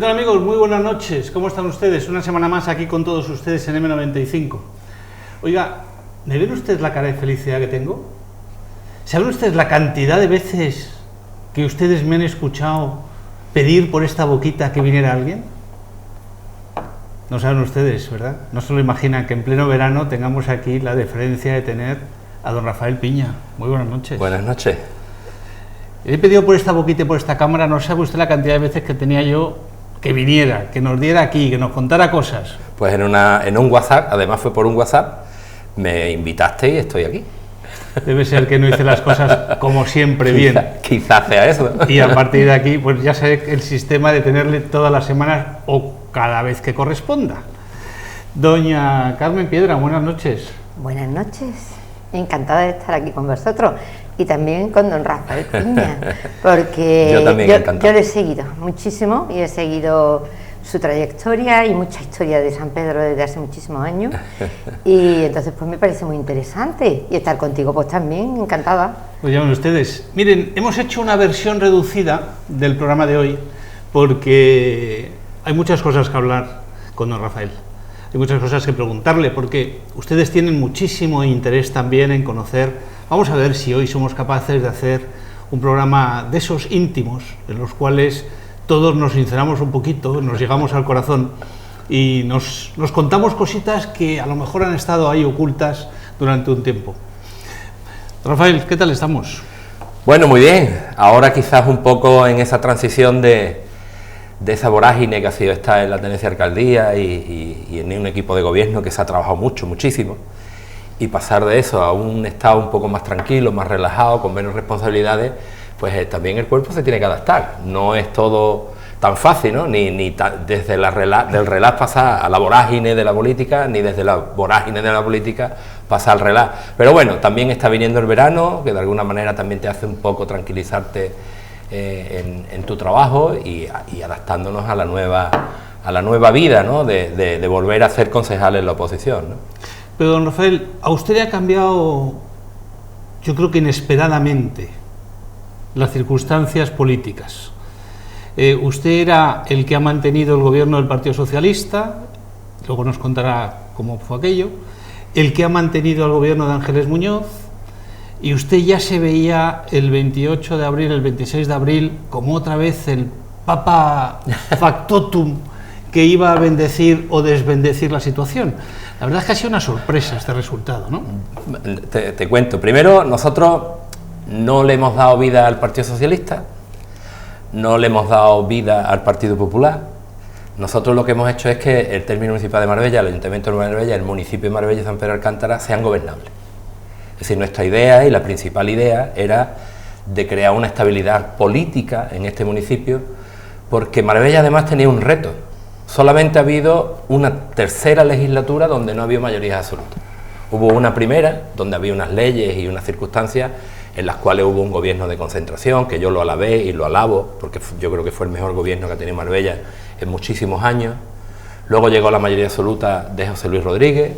tal, amigos? Muy buenas noches. ¿Cómo están ustedes? Una semana más aquí con todos ustedes en M95. Oiga, ¿me ven ustedes la cara de felicidad que tengo? ¿Saben ustedes la cantidad de veces que ustedes me han escuchado pedir por esta boquita que viniera alguien? No saben ustedes, ¿verdad? No se lo imaginan que en pleno verano tengamos aquí la deferencia de tener a don Rafael Piña. Muy buenas noches. Buenas noches. He pedido por esta boquita y por esta cámara, no sabe usted la cantidad de veces que tenía yo que viniera, que nos diera aquí, que nos contara cosas. Pues en un WhatsApp, además fue por un WhatsApp, me invitaste y estoy aquí. Debe ser que no hice las cosas como siempre bien. Quizás sea eso. Y a partir de aquí, pues ya sé el sistema de tenerle todas las semanas o cada vez que corresponda. Doña Carmen Piedra, buenas noches. Buenas noches. Encantada de estar aquí con vosotros y también con don Rafael Piña, porque yo le he seguido muchísimo y he seguido su trayectoria y mucha historia de San Pedro desde hace muchísimos años, y entonces pues me parece muy interesante, y estar contigo pues también, encantada. Pues ya ven ustedes, miren, hemos hecho una versión reducida del programa de hoy porque hay muchas cosas que hablar con don Rafael. Hay muchas cosas que preguntarle, porque ustedes tienen muchísimo interés también en conocer. Vamos a ver si hoy somos capaces de hacer un programa de esos íntimos, en los cuales todos nos sinceramos un poquito, nos llegamos al corazón y nos contamos cositas que a lo mejor han estado ahí ocultas durante un tiempo. Rafael, ¿qué tal estamos? Bueno, muy bien. Ahora quizás un poco en esa transición de esa vorágine que ha sido estar en la tenencia de alcaldía y en un equipo de gobierno que se ha trabajado muchísimo, y pasar de eso a un estado un poco más tranquilo, más relajado, con menos responsabilidades, pues también el cuerpo se tiene que adaptar. No es todo tan fácil, ¿no? Desde del relax pasar a la vorágine de la política, ni desde la vorágine de la política pasar al relax. Pero bueno, también está viniendo el verano, que de alguna manera también te hace un poco tranquilizarte en tu trabajo y adaptándonos a la nueva vida, ¿no? de volver a ser concejal en la oposición, ¿no? Pero don Rafael, a usted le ha cambiado, yo creo que inesperadamente, las circunstancias políticas. Usted era el que ha mantenido el gobierno del Partido Socialista, luego nos contará cómo fue aquello, el que ha mantenido el gobierno de Ángeles Muñoz, y usted ya se veía el 28 de abril, el 26 de abril, como otra vez el Papa Factotum que iba a bendecir o desbendecir la situación. La verdad es que ha sido una sorpresa este resultado, ¿no? Te cuento. Primero, nosotros no le hemos dado vida al Partido Socialista, no le hemos dado vida al Partido Popular. Nosotros lo que hemos hecho es que el término municipal de Marbella, el Ayuntamiento de Marbella, el municipio de Marbella y San Pedro de Alcántara sean gobernables. Es decir, nuestra idea y la principal idea era de crear una estabilidad política en este municipio, porque Marbella además tenía un reto. Solamente ha habido una tercera legislatura donde no había mayoría absoluta. Hubo una primera, donde había unas leyes y unas circunstancias en las cuales hubo un gobierno de concentración, que yo lo alabé y lo alabo, porque yo creo que fue el mejor gobierno que ha tenido Marbella en muchísimos años. Luego llegó la mayoría absoluta de José Luis Rodríguez.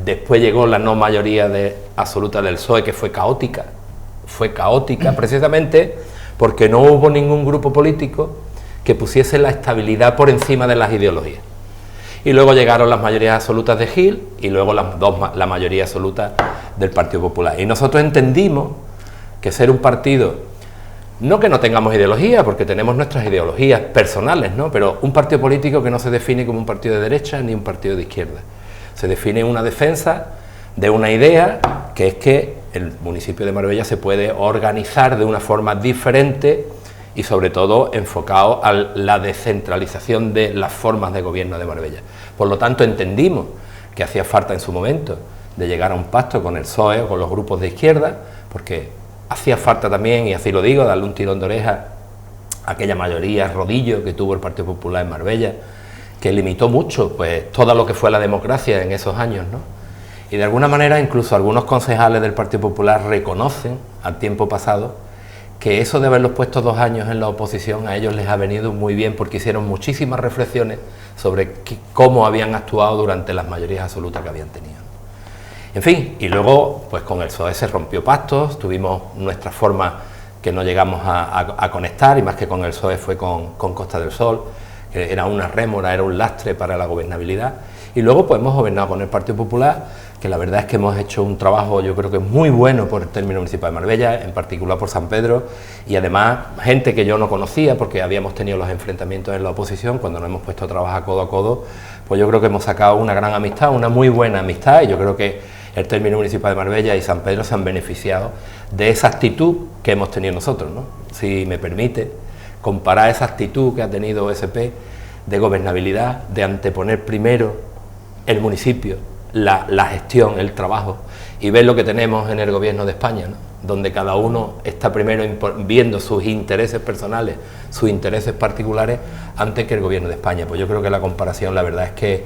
Después llegó la no mayoría absoluta del PSOE, que fue caótica precisamente porque no hubo ningún grupo político que pusiese la estabilidad por encima de las ideologías. Y luego llegaron las mayorías absolutas de Gil y luego la mayoría absoluta del Partido Popular. Y nosotros entendimos que ser un partido, no que no tengamos ideología, porque tenemos nuestras ideologías personales, ¿no? Pero un partido político que no se define como un partido de derecha ni un partido de izquierda. Se define una defensa de una idea, que es que el municipio de Marbella se puede organizar de una forma diferente y sobre todo enfocado a la descentralización de las formas de gobierno de Marbella. Por lo tanto, entendimos que hacía falta en su momento de llegar a un pacto con el PSOE o con los grupos de izquierda, porque hacía falta también, y así lo digo, darle un tirón de oreja a aquella mayoría rodillo que tuvo el Partido Popular en Marbella, que limitó mucho pues todo lo que fue la democracia en esos años, ¿no? Y de alguna manera incluso algunos concejales del Partido Popular reconocen al tiempo pasado que eso de haberlos puesto 2 años en la oposición a ellos les ha venido muy bien, porque hicieron muchísimas reflexiones sobre cómo habían actuado durante las mayorías absolutas que habían tenido. En fin, y luego pues con el PSOE se rompió pactos, tuvimos nuestra forma que no llegamos a conectar, y más que con el PSOE fue con Costa del Sol, que era una rémora, era un lastre para la gobernabilidad. Y luego pues hemos gobernado con el Partido Popular, que la verdad es que hemos hecho un trabajo, yo creo que muy bueno por el término municipal de Marbella, en particular por San Pedro, y además gente que yo no conocía, porque habíamos tenido los enfrentamientos en la oposición, cuando nos hemos puesto a trabajar codo a codo, pues yo creo que hemos sacado una gran amistad, una muy buena amistad, y yo creo que el término municipal de Marbella y San Pedro se han beneficiado de esa actitud que hemos tenido nosotros, ¿no? Si me permite, comparar esa actitud que ha tenido OSP de gobernabilidad, de anteponer primero el municipio, la gestión, el trabajo, y ver lo que tenemos en el gobierno de España, ¿no? Donde cada uno está primero viendo sus intereses personales, sus intereses particulares, antes que el gobierno de España. Pues yo creo que la comparación, la verdad es que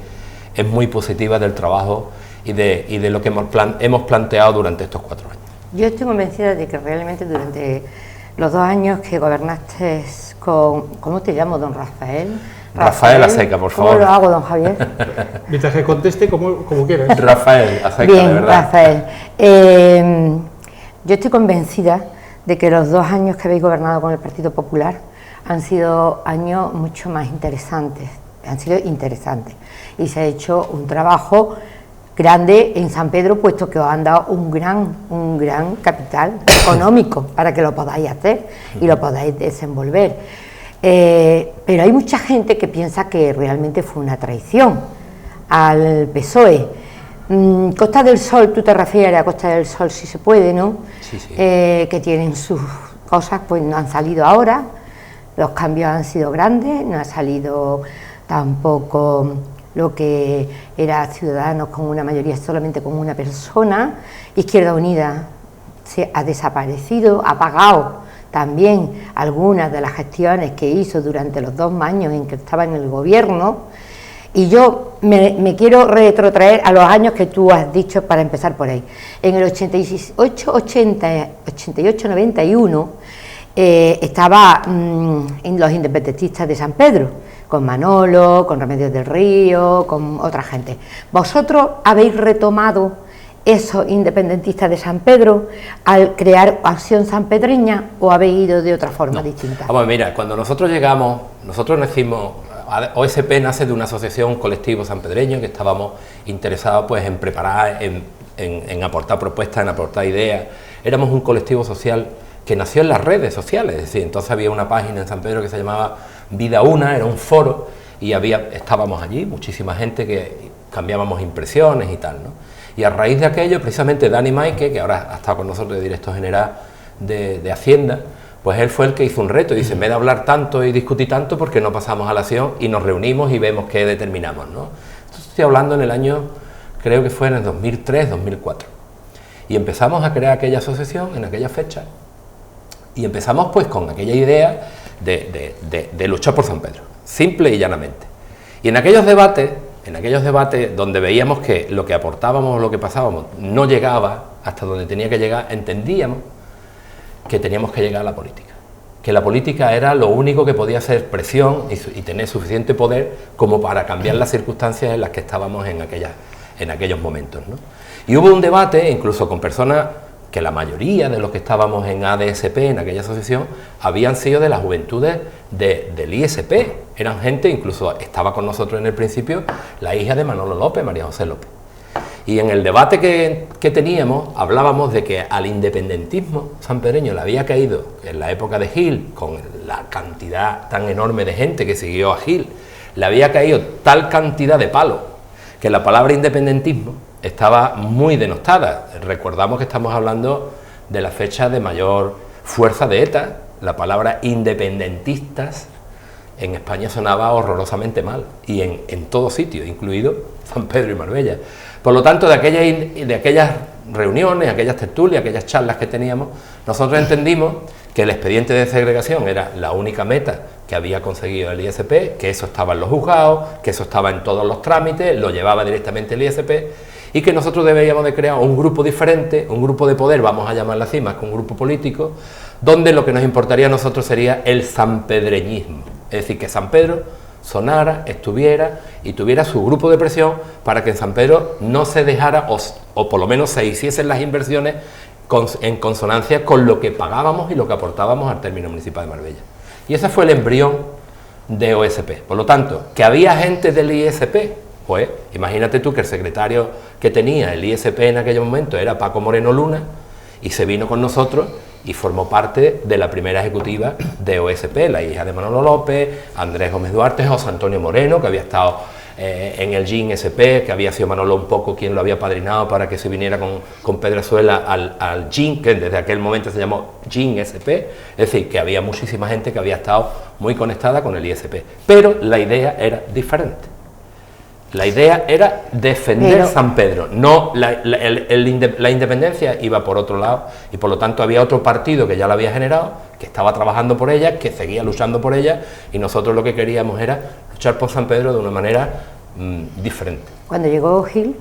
es muy positiva del trabajo y de lo que hemos planteado durante estos 4 años. Yo estoy convencida de que realmente durante los 2 años que gobernaste con... ¿Cómo te llamo, don Rafael? Rafael Aseca, por favor. ¿Cómo lo hago, don Javier? Mientras que conteste como quieras. Rafael Aseca, Bien, de verdad. Rafael. Yo estoy convencida de que los 2 años que habéis gobernado con el Partido Popular han sido años mucho más interesantes, y se ha hecho un trabajo grande en San Pedro, puesto que os han dado un gran capital económico para que lo podáis hacer y lo podáis desenvolver. Pero hay mucha gente que piensa que realmente fue una traición al PSOE. Costa del Sol, tú te refieres a Costa del Sol, si se puede, ¿no? Sí, sí. Que tienen sus cosas, pues no han salido ahora, los cambios han sido grandes, no ha salido tampoco lo que era Ciudadanos con una mayoría solamente con una persona. Izquierda Unida se ha desaparecido, ha pagado también algunas de las gestiones que hizo durante los 2 años en que estaba en el gobierno, y yo me quiero retrotraer a los años que tú has dicho para empezar por ahí. En el 88-91 estaba en los independentistas de San Pedro, con Manolo, con Remedios del Río, con otra gente. ¿Vosotros habéis retomado esos independentistas de San Pedro al crear Acción Sanpedreña o habéis ido de otra forma distinta? Vamos, mira, cuando nosotros llegamos, nosotros nacimos, OSP nace de una asociación, un colectivo sanpedreño, que estábamos interesados pues en preparar, en aportar propuestas, en aportar ideas. Éramos un colectivo social que nació en las redes sociales, es decir, entonces había una página en San Pedro que se llamaba Vida Una, era un foro, y estábamos allí, muchísima gente que cambiábamos impresiones y tal, ¿no? Y a raíz de aquello, precisamente Dani Maike, que ahora ha estado con nosotros de director general de Hacienda, pues él fue el que hizo un reto y dice, en vez de hablar tanto y discutir tanto, ¿por qué no pasamos a la acción y nos reunimos y vemos qué determinamos, ¿no? Esto estoy hablando en el año, creo que fue en el 2003, 2004. Y empezamos a crear aquella asociación en aquella fecha, y empezamos pues con aquella idea de luchar por San Pedro, simple y llanamente. Y en aquellos debates donde veíamos que lo que aportábamos o lo que pasábamos no llegaba hasta donde tenía que llegar, entendíamos que teníamos que llegar a la política, que la política era lo único que podía hacer presión y tener suficiente poder como para cambiar las circunstancias en las que estábamos en aquellos momentos, ¿no? Y hubo un debate incluso con personas que la mayoría de los que estábamos en ADSP, en aquella asociación, habían sido de las juventudes del ISP, eran gente, incluso estaba con nosotros en el principio la hija de Manolo López, María José López. Y en el debate que teníamos, hablábamos de que al independentismo sanpedreño le había caído, en la época de Gil, con la cantidad tan enorme de gente que siguió a Gil, le había caído tal cantidad de palos, que la palabra independentismo estaba muy denostada. Recordamos que estamos hablando de la fecha de mayor fuerza de ETA. La palabra independentistas en España sonaba horrorosamente mal, y en todo sitio, incluido San Pedro y Marbella. Por lo tanto, de aquellas reuniones, aquellas tertulias, aquellas charlas que teníamos, nosotros entendimos que el expediente de segregación era la única meta que había conseguido el ISP, que eso estaba en los juzgados, que eso estaba en todos los trámites, lo llevaba directamente el ISP, y que nosotros deberíamos de crear un grupo diferente, un grupo de poder, vamos a llamarlo así, más que un grupo político, donde lo que nos importaría a nosotros sería el sanpedreñismo, es decir, que San Pedro sonara, estuviera y tuviera su grupo de presión para que en San Pedro no se dejara o por lo menos se hiciesen las inversiones en consonancia con lo que pagábamos y lo que aportábamos al término municipal de Marbella. Y ese fue el embrión de OSP. Por lo tanto, que había gente del ISP, pues imagínate tú que el secretario que tenía el ISP en aquel momento era Paco Moreno Luna, y se vino con nosotros y formó parte de la primera ejecutiva de OSP, la hija de Manolo López, Andrés Gómez Duarte, José Antonio Moreno, que había estado en el GIN-SP, que había sido Manolo un poco quien lo había padrinado para que se viniera con Pedrezuela al GIN, que desde aquel momento se llamó GIN-SP, es decir, que había muchísima gente que había estado muy conectada con el ISP, pero la idea era diferente. La idea era defender San Pedro, no la independencia iba por otro lado, y por lo tanto había otro partido que ya la había generado, que estaba trabajando por ella, que seguía luchando por ella, y nosotros lo que queríamos era luchar por San Pedro de una manera diferente. Cuando llegó Gil,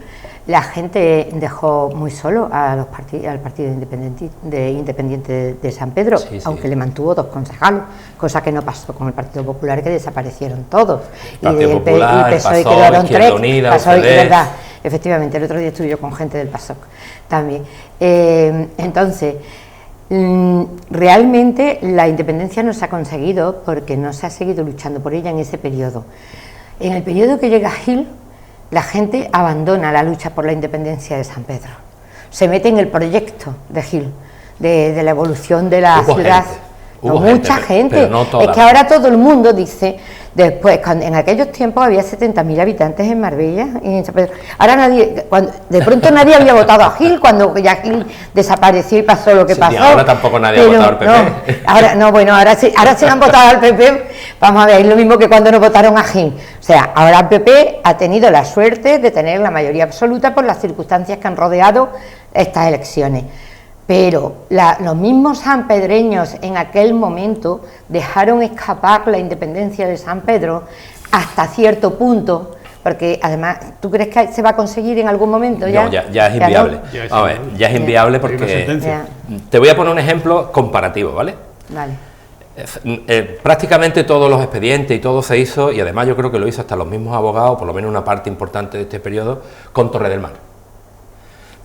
la gente dejó muy solo al partido independiente de San Pedro, sí, aunque le mantuvo 2 concejales, cosa que no pasó con el Partido Popular, que desaparecieron todos. Partido Popular, y PSOE quedaron 3, Unida, verdad, efectivamente, el otro día estuve yo con gente del PASOK también. Entonces, realmente la independencia no se ha conseguido porque no se ha seguido luchando por ella en ese periodo. En el periodo que llega Gil, la gente abandona la lucha por la independencia de San Pedro, se mete en el proyecto de Gil, de la evolución de la ciudad. Mucha gente, pero no toda. Es que ahora todo el mundo dice, después, en aquellos tiempos había 70.000 habitantes en Marbella, y en San Pedro. Ahora nadie, de pronto nadie había votado a Gil, cuando ya Gil desapareció y pasó lo que pasó. Ahora tampoco nadie ha votado al PP. Ahora sí han votado al PP, vamos a ver, es lo mismo que cuando no votaron a Gil. O sea, ahora el PP ha tenido la suerte de tener la mayoría absoluta por las circunstancias que han rodeado estas elecciones. Pero los mismos sanpedreños en aquel momento dejaron escapar la independencia de San Pedro hasta cierto punto, porque además, ¿tú crees que se va a conseguir en algún momento ya? No, ya es inviable. Ya es inviable porque... Te voy a poner un ejemplo comparativo, ¿vale? Vale. Prácticamente todos los expedientes y todo se hizo, y además yo creo que lo hizo hasta los mismos abogados, por lo menos una parte importante de este periodo, con Torre del Mar.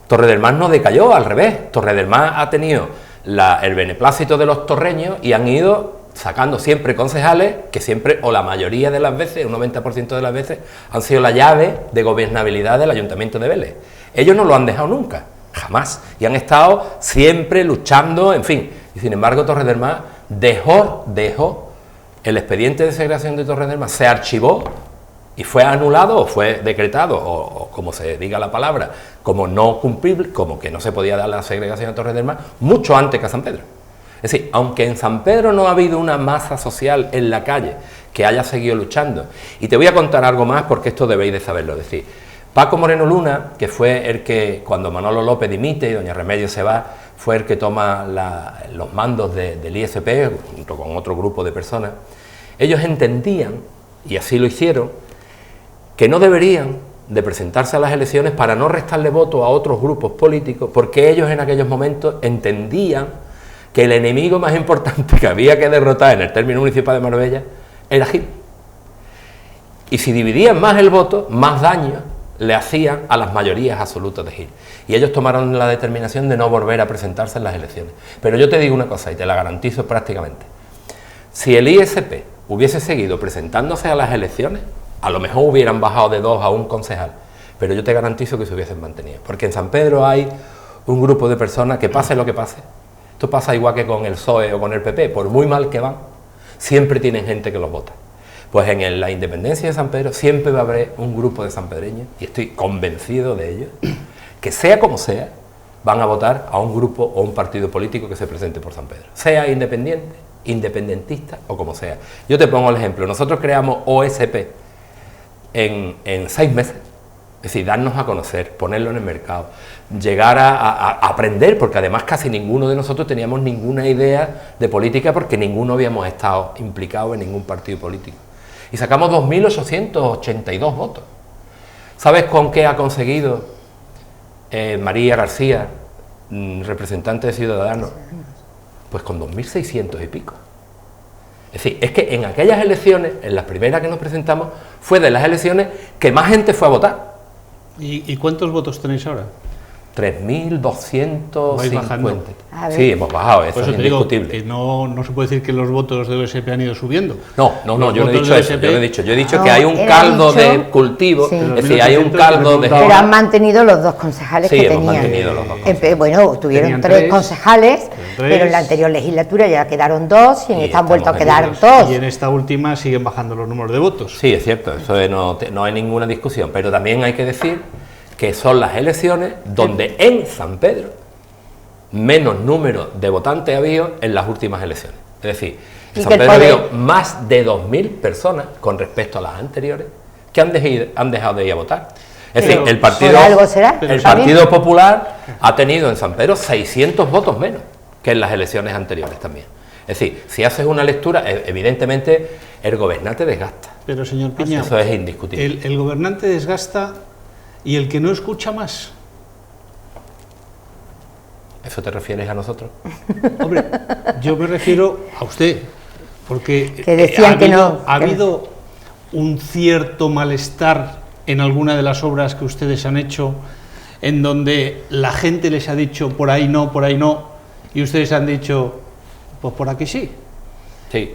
Torre del Mar no decayó, al revés. Torre del Mar ha tenido el beneplácito de los torreños y han ido sacando siempre concejales que siempre, o la mayoría de las veces, un 90% de las veces, han sido la llave de gobernabilidad del Ayuntamiento de Vélez. Ellos no lo han dejado nunca, jamás, y han estado siempre luchando, en fin. Y sin embargo, Torre del Mar dejó el expediente de segregación de Torre del Mar, se archivó y fue anulado o fue decretado, o como se diga la palabra, como no cumplible, como que no se podía dar la segregación a Torre del Mar, mucho antes que a San Pedro. Es decir, aunque en San Pedro no ha habido una masa social en la calle que haya seguido luchando, y te voy a contar algo más porque esto debéis de saberlo, es decir, Paco Moreno Luna, que fue el que, cuando Manolo López dimite y doña Remedios se va, fue el que toma los mandos del ISP, junto con otro grupo de personas, ellos entendían, y así lo hicieron, que no deberían de presentarse a las elecciones para no restarle voto a otros grupos políticos, porque ellos en aquellos momentos entendían que el enemigo más importante que había que derrotar en el término municipal de Marbella era Gil. Y si dividían más el voto, más daño le hacían a las mayorías absolutas de Gil. Y ellos tomaron la determinación de no volver a presentarse en las elecciones. Pero yo te digo una cosa, y te la garantizo prácticamente. Si el ISP hubiese seguido presentándose a las elecciones, a lo mejor hubieran bajado de 2 a 1 concejal, pero yo te garantizo que se hubiesen mantenido, porque en San Pedro hay un grupo de personas que pase lo que pase, esto pasa igual que con el PSOE o con el PP, por muy mal que van, siempre tienen gente que los vota. Pues en la independencia de San Pedro siempre va a haber un grupo de sanpedreños, y estoy convencido de ello, que sea como sea, van a votar a un grupo o un partido político que se presente por San Pedro, sea independiente, independentista o como sea. Yo te pongo el ejemplo, nosotros creamos OSP, en 6 meses, es decir, darnos a conocer, ponerlo en el mercado, llegar a aprender, porque además casi ninguno de nosotros teníamos ninguna idea de política porque ninguno habíamos estado implicado en ningún partido político. Y sacamos 2.882 votos. ¿Sabes con qué ha conseguido María García, representante de Ciudadanos? Pues con 2.600 y pico. Es decir, es que en aquellas elecciones, en las primeras que nos presentamos, fue de las elecciones que más gente fue a votar. ¿Y cuántos votos tenéis ahora? 3.250. A ver. Sí, hemos bajado, eso Por es eso te digo indiscutible. que no se puede decir que los votos de OSP han ido subiendo. No, Los yo no he votos dicho de eso, OSP yo no he dicho. Yo he dicho No, que hay un él ha caldo dicho- de cultivo, Sí. es decir, hay un 1800 caldo de le Pero preguntaba- han mantenido los 2 concejales Sí, que hemos tenían. mantenido los 2 concejales. Bueno, tuvieron Tenían 3 tres, concejales, tres. pero en la anterior legislatura ya quedaron 2 y en Y esta han vuelto a estamos quedar aquí 2. Y en esta última siguen bajando los números de votos. Sí, es cierto, eso no hay ninguna discusión, pero también hay que decir que son las elecciones donde en San Pedro menos número de votantes ha habido en las últimas elecciones. Es decir, Y en que San el Pedro ha poder- habido más de 2.000 personas con respecto a las anteriores que han dejado de ir a votar. Es Pero decir, el partido, por algo será, el pero Partido Popular ha tenido en San Pedro 600 votos menos que en las elecciones anteriores también. Es decir, si haces una lectura, evidentemente el gobernante desgasta. Pero, señor Piña, Eso es indiscutible. el gobernante desgasta y el que no escucha más. ¿Eso te refieres a nosotros? Hombre, yo me refiero a usted, porque Que decían que no, ha que no. habido un cierto malestar en alguna de las obras que ustedes han hecho, en donde la gente les ha dicho por ahí no, y ustedes han dicho, pues por aquí sí. Sí,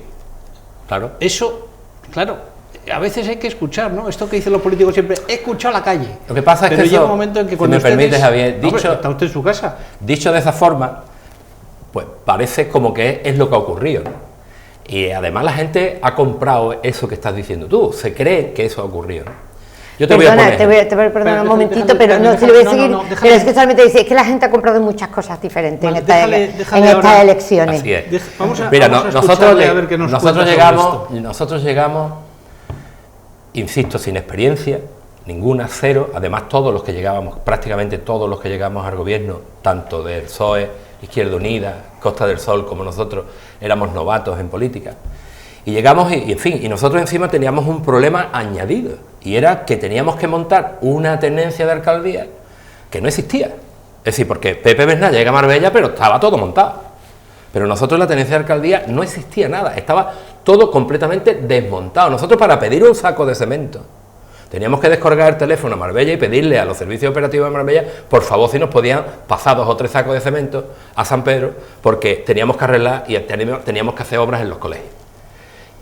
claro. Eso, claro, a veces hay que escuchar, ¿no? Esto que dicen los políticos siempre, he escuchado a la calle. Lo que pasa es Pero que llega eso, un momento en que si cuando me permites, Javier, Hombre, dicho- está usted en su casa. Dicho de esa forma, pues parece como que es lo que ha ocurrido, ¿no? Y además la gente ha comprado eso que estás diciendo tú, se cree que eso ha ocurrido, ¿no? Yo te voy a Perdona, poner... te voy a perdonar un Déjame- momentito, déjame- pero no, déjame- si le voy a no, seguir. no, déjame- Pero es que solamente dice, es que la gente ha comprado muchas cosas diferentes Vale, en, esta, déjale en estas ahora- elecciones. Así es. Vamos a Mira, escucharle nosotros, a ver qué nos nosotros cuenta llegamos, sobre nosotros llegamos, insisto, sin experiencia, ninguna, cero. Además, todos los que llegábamos, prácticamente todos los que llegamos al gobierno, tanto del PSOE, Izquierda Unida, Costa del Sol, como nosotros, éramos novatos en política. Y llegamos y en fin, y nosotros encima teníamos un problema añadido, y era que teníamos que montar una tenencia de alcaldía que no existía. Es decir, porque Pepe Bernal llega a Marbella, pero estaba todo montado. Pero nosotros en la tenencia de alcaldía no existía nada, estaba todo completamente desmontado. Nosotros, para pedir un saco de cemento, teníamos que descolgar el teléfono a Marbella y pedirle a los servicios operativos de Marbella, por favor, si nos podían pasar 2 o 3 sacos de cemento a San Pedro, porque teníamos que arreglar y teníamos que hacer obras en los colegios.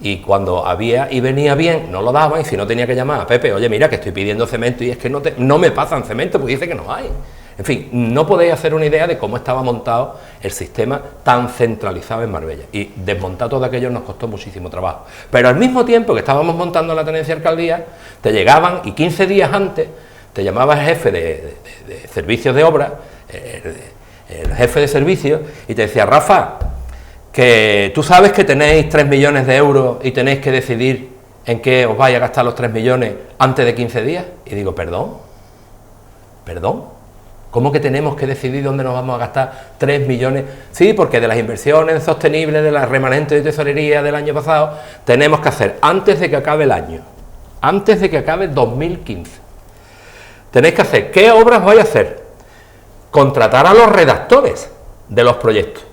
Y cuando había y venía bien, no lo daban, y si no, tenía que llamar a Pepe, oye, mira, que estoy pidiendo cemento y es que no me pasan cemento, porque dice que no hay. En fin, no podéis hacer una idea de cómo estaba montado el sistema tan centralizado en Marbella. Y desmontar todo aquello nos costó muchísimo trabajo. Pero al mismo tiempo que estábamos montando la tenencia de alcaldía, te llegaban y 15 días antes te llamaba el jefe de servicios de obra, el jefe de servicios, y te decía, Rafa, que tú sabes que tenéis 3 millones de euros y tenéis que decidir en qué os vais a gastar los 3 millones antes de 15 días. Y digo, ¿perdón? ¿Cómo que tenemos que decidir dónde nos vamos a gastar 3 millones? Sí, porque de las inversiones sostenibles, de las remanentes de tesorería del año pasado, tenemos que hacer antes de que acabe el año, antes de que acabe 2015. Tenéis que hacer, ¿qué obras vais a hacer? Contratar a los redactores de los proyectos,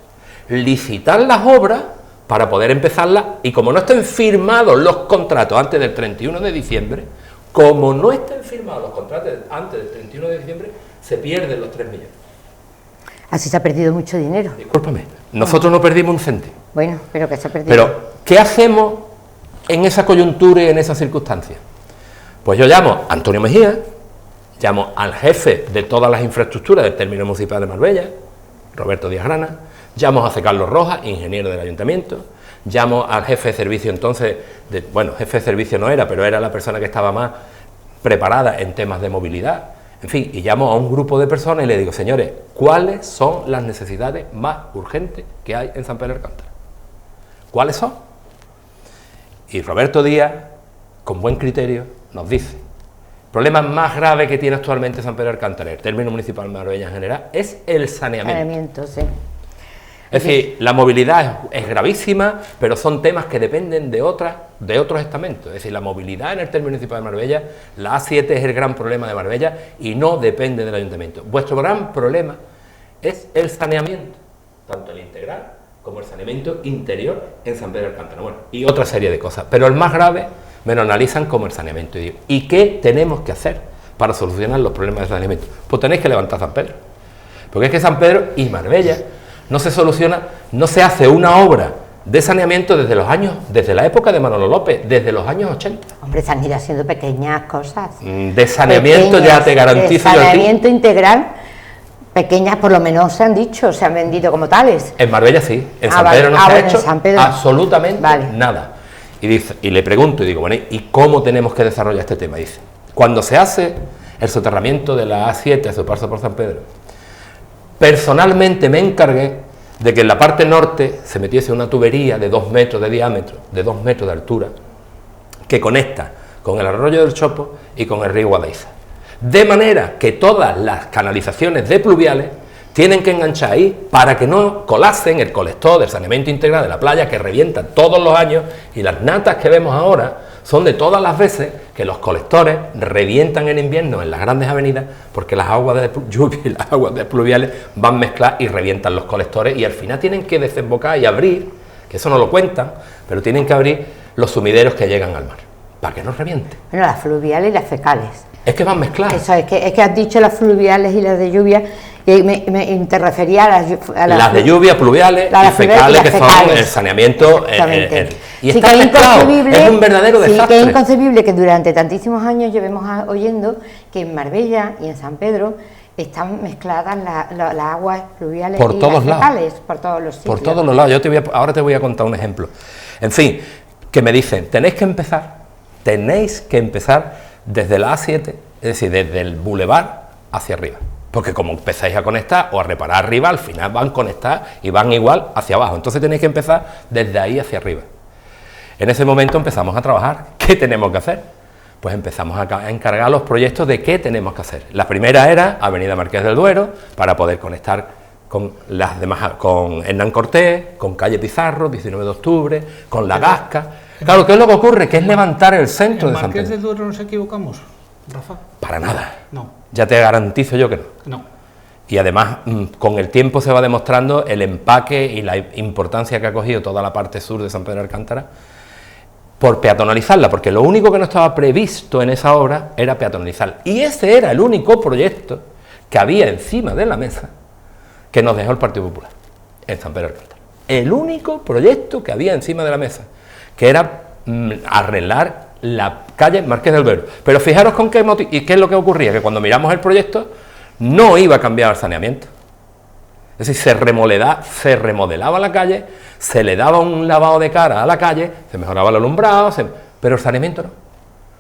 licitar las obras para poder empezarlas, y como no estén firmados los contratos antes del 31 de diciembre, como no estén firmados los contratos antes del 31 de diciembre, se pierden los 3 millones. Así se ha perdido mucho dinero. Discúlpame, nosotros no perdimos un céntimo. Bueno, pero que se ha perdido. Pero, ¿qué hacemos en esa coyuntura y en esas circunstancias? Pues yo llamo a Antonio Mejía, llamo al jefe de todas las infraestructuras del término municipal de Marbella, Roberto Díaz Grana, llamo a José Carlos Rojas, ingeniero del ayuntamiento, llamo al jefe de servicio entonces, jefe de servicio no era, pero era la persona que estaba más preparada en temas de movilidad, en fin, y llamo a un grupo de personas y le digo, señores, ¿cuáles son las necesidades más urgentes que hay en San Pedro de Alcántara? ¿Cuáles son? Y Roberto Díaz, con buen criterio, nos dice, el problema más grave que tiene actualmente San Pedro de Alcántara, el término municipal de Marbella en general, es el saneamiento. Sí. Es decir, la movilidad es gravísima, pero son temas que dependen de otros estamentos. Es decir, la movilidad en el término municipal de Marbella, la A7 es el gran problema de Marbella y no depende del ayuntamiento. Vuestro gran problema es el saneamiento, tanto el integral como el saneamiento interior en San Pedro de Alcántara. Bueno, y otra serie de cosas, pero el más grave me lo analizan como el saneamiento. Y digo, ¿y qué tenemos que hacer para solucionar los problemas de saneamiento? Pues tenéis que levantar San Pedro. Porque es que San Pedro y Marbella no se soluciona, no se hace una obra de saneamiento desde la época de Manolo López, desde los años 80. Hombre, se han ido haciendo pequeñas cosas. De saneamiento pequeñas, ya te garantizo yo. De saneamiento integral, pequeñas por lo menos se han dicho, se han vendido como tales. En Marbella sí, en San Pedro no se ha hecho absolutamente nada. Y le pregunto, y digo, bueno, ¿y cómo tenemos que desarrollar este tema? Y dice, cuando se hace el soterramiento de la A7 a su paso por San Pedro, personalmente me encargué de que en la parte norte se metiese una tubería de 2 metros de diámetro, de 2 metros de altura, que conecta con el arroyo del Chopo y con el río Guadaiza. De manera que todas las canalizaciones de pluviales tienen que enganchar ahí para que no colapsen el colector del saneamiento integral de la playa, que revienta todos los años, y las natas que vemos ahora son de todas las veces que los colectores revientan en invierno en las grandes avenidas, porque las aguas de lluvia y las aguas de pluviales van mezcladas y revientan los colectores, y al final tienen que desembocar y abrir, que eso no lo cuentan, pero tienen que abrir los sumideros que llegan al mar, para que no reviente. Bueno, las fluviales y las fecales. Es que van mezcladas. Eso, es que has dicho las fluviales y las de lluvia, y te refería a las de lluvia, pluviales y fecales, que son el saneamiento. Y está mezclado, es un verdadero desastre. Sí, que es inconcebible que durante tantísimos años llevemos oyendo que en Marbella y en San Pedro están mezcladas las aguas pluviales por y todos las fecales, lados. por todos los sitios. Por todos los lados. Ahora te voy a contar un ejemplo. En fin, que me dicen, tenéis que empezar desde la A7, es decir, desde el bulevar hacia arriba, porque como empezáis a conectar o a reparar arriba, al final van conectadas y van igual hacia abajo, entonces tenéis que empezar desde ahí hacia arriba. En ese momento empezamos a trabajar. ¿Qué tenemos que hacer? Pues empezamos a encargar los proyectos de qué tenemos que hacer. La primera era Avenida Marqués del Duero, para poder conectar con las demás, con Hernán Cortés, con calle Pizarro, 19 de octubre, con La Gasca. Claro, ¿qué es lo que ocurre? Que es levantar el centro de San Pedro. ¿En Marqués del Duero nos equivocamos, Rafa? Para nada. No. Ya te garantizo yo que no. No. Y además, con el tiempo se va demostrando el empaque y la importancia que ha cogido toda la parte sur de San Pedro de Alcántara por peatonalizarla, porque lo único que no estaba previsto en esa obra era peatonalizarla. Y ese era el único proyecto que había encima de la mesa que nos dejó el Partido Popular en San Pedro de Alcántara. El único proyecto que había encima de la mesa, que era arreglar la calle Marqués del Duero. Pero fijaros con qué motivo, y qué es lo que ocurría, que cuando miramos el proyecto no iba a cambiar el saneamiento. Es decir, se remodelaba la calle, se le daba un lavado de cara a la calle, se mejoraba el alumbrado, pero el saneamiento no.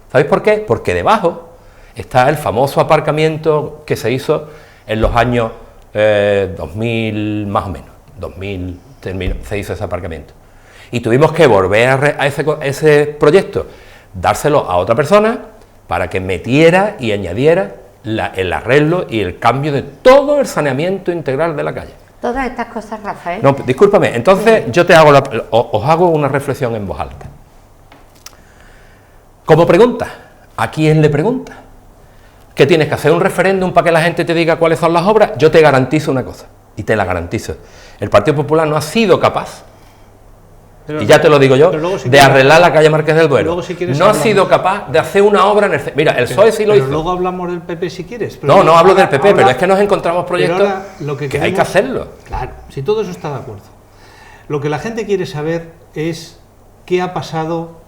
¿Sabéis por qué? Porque debajo está el famoso aparcamiento que se hizo en los años 2000 más o menos, 2000 se hizo ese aparcamiento. Y tuvimos que volver a ese proyecto, dárselo a otra persona para que metiera y añadiera el arreglo y el cambio de todo el saneamiento integral de la calle. Todas estas cosas, Rafael. No, discúlpame, entonces yo os hago una reflexión en voz alta. Como pregunta, ¿a quién le pregunta? ¿Que tienes que hacer un referéndum para que la gente te diga cuáles son las obras? Yo te garantizo una cosa, y te la garantizo. El Partido Popular no ha sido capaz, y ya te lo digo yo, de arreglar la calle Marqués del Duero. No ha sido capaz de hacer una obra en el... Mira, el PSOE sí lo hizo. Pero luego hablamos del PP si quieres. No hablo del PP, pero es que nos encontramos proyectos que hay que hacerlo. Claro, si todo eso está de acuerdo. Lo que la gente quiere saber es qué ha pasado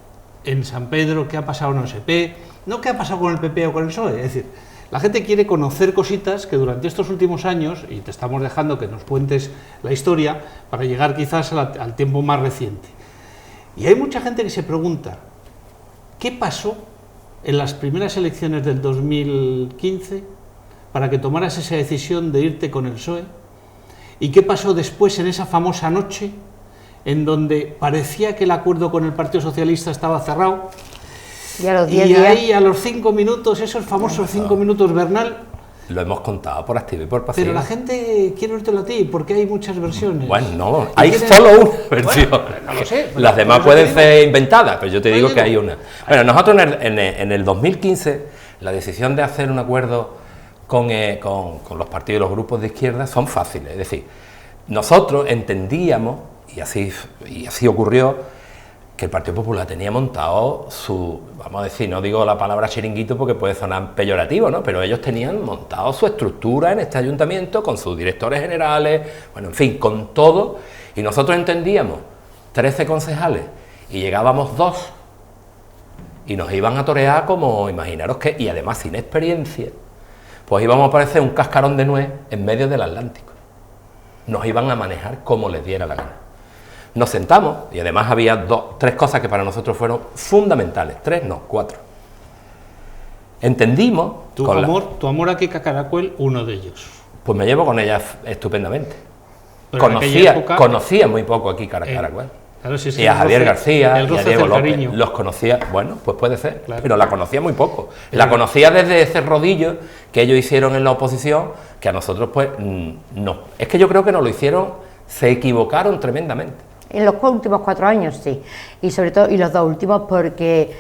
en San Pedro, qué ha pasado en OSP, no qué ha pasado con el PP o con el PSOE. Es decir, la gente quiere conocer cositas que durante estos últimos años, y te estamos dejando que nos cuentes la historia para llegar quizás al tiempo más reciente. Y hay mucha gente que se pregunta, ¿qué pasó en las primeras elecciones del 2015 para que tomaras esa decisión de irte con el PSOE? ¿Y qué pasó después en esa famosa noche en donde parecía que el acuerdo con el Partido Socialista estaba cerrado? Y a los 10 y días... ahí a los 5 minutos, esos famosos 5 minutos Bernal... Lo hemos contado por activa y por pasiva. Pero la gente quiere oírtelo a ti, porque hay muchas versiones. Bueno, no, hay solo una versión. Bueno, no lo sé. Las demás pueden ser inventadas, pero yo te digo que hay una. Bueno, nosotros en el 2015, la decisión de hacer un acuerdo con los partidos y los grupos de izquierda son fáciles. Es decir, nosotros entendíamos, y así ocurrió, que el Partido Popular tenía montado su, vamos a decir, no digo la palabra chiringuito porque puede sonar peyorativo, ¿no? Pero ellos tenían montado su estructura en este ayuntamiento con sus directores generales, bueno, en fin, con todo, y nosotros entendíamos 13 concejales y llegábamos 2 y nos iban a torear como, imaginaros que, y además sin experiencia, pues íbamos a parecer un cascarón de nuez en medio del Atlántico. Nos iban a manejar como les diera la gana. Nos sentamos y además había 3 cosas que para nosotros fueron fundamentales, 3 no, 4. Entendimos... Tu amor a Kika Caracuel, uno de ellos. Pues me llevo con ella estupendamente. Pero Conocía muy poco a Kika Caracuel. Claro, sí, y a Javier García, y a Diego López, cariño. los conocía, bueno, pues puede ser, claro. Pero la conocía muy poco. La conocía desde ese rodillo que ellos hicieron en la oposición, que a nosotros pues no. Es que yo creo que no lo hicieron, se equivocaron tremendamente. En los últimos 4 años sí, y sobre todo, y los 2 últimos porque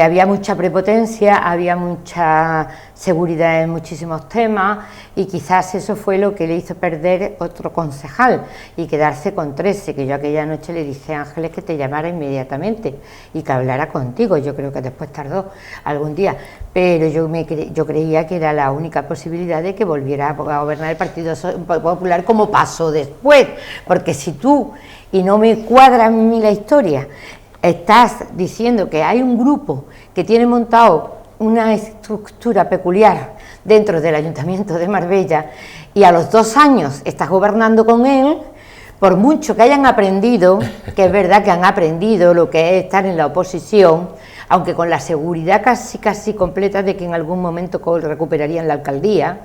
había mucha prepotencia, había mucha seguridad en muchísimos temas y quizás eso fue lo que le hizo perder otro concejal y quedarse con 13, que yo aquella noche le dije a Ángeles que te llamara inmediatamente y que hablara contigo. Yo creo que después tardó algún día, pero yo creía que era la única posibilidad de que volviera a gobernar el Partido Popular como pasó después, porque si tú, y no me cuadra a mí la historia, estás diciendo que hay un grupo que tiene montado una estructura peculiar dentro del Ayuntamiento de Marbella y a los 2 años estás gobernando con él, por mucho que hayan aprendido, que es verdad que han aprendido lo que es estar en la oposición, aunque con la seguridad casi completa de que en algún momento recuperarían la alcaldía,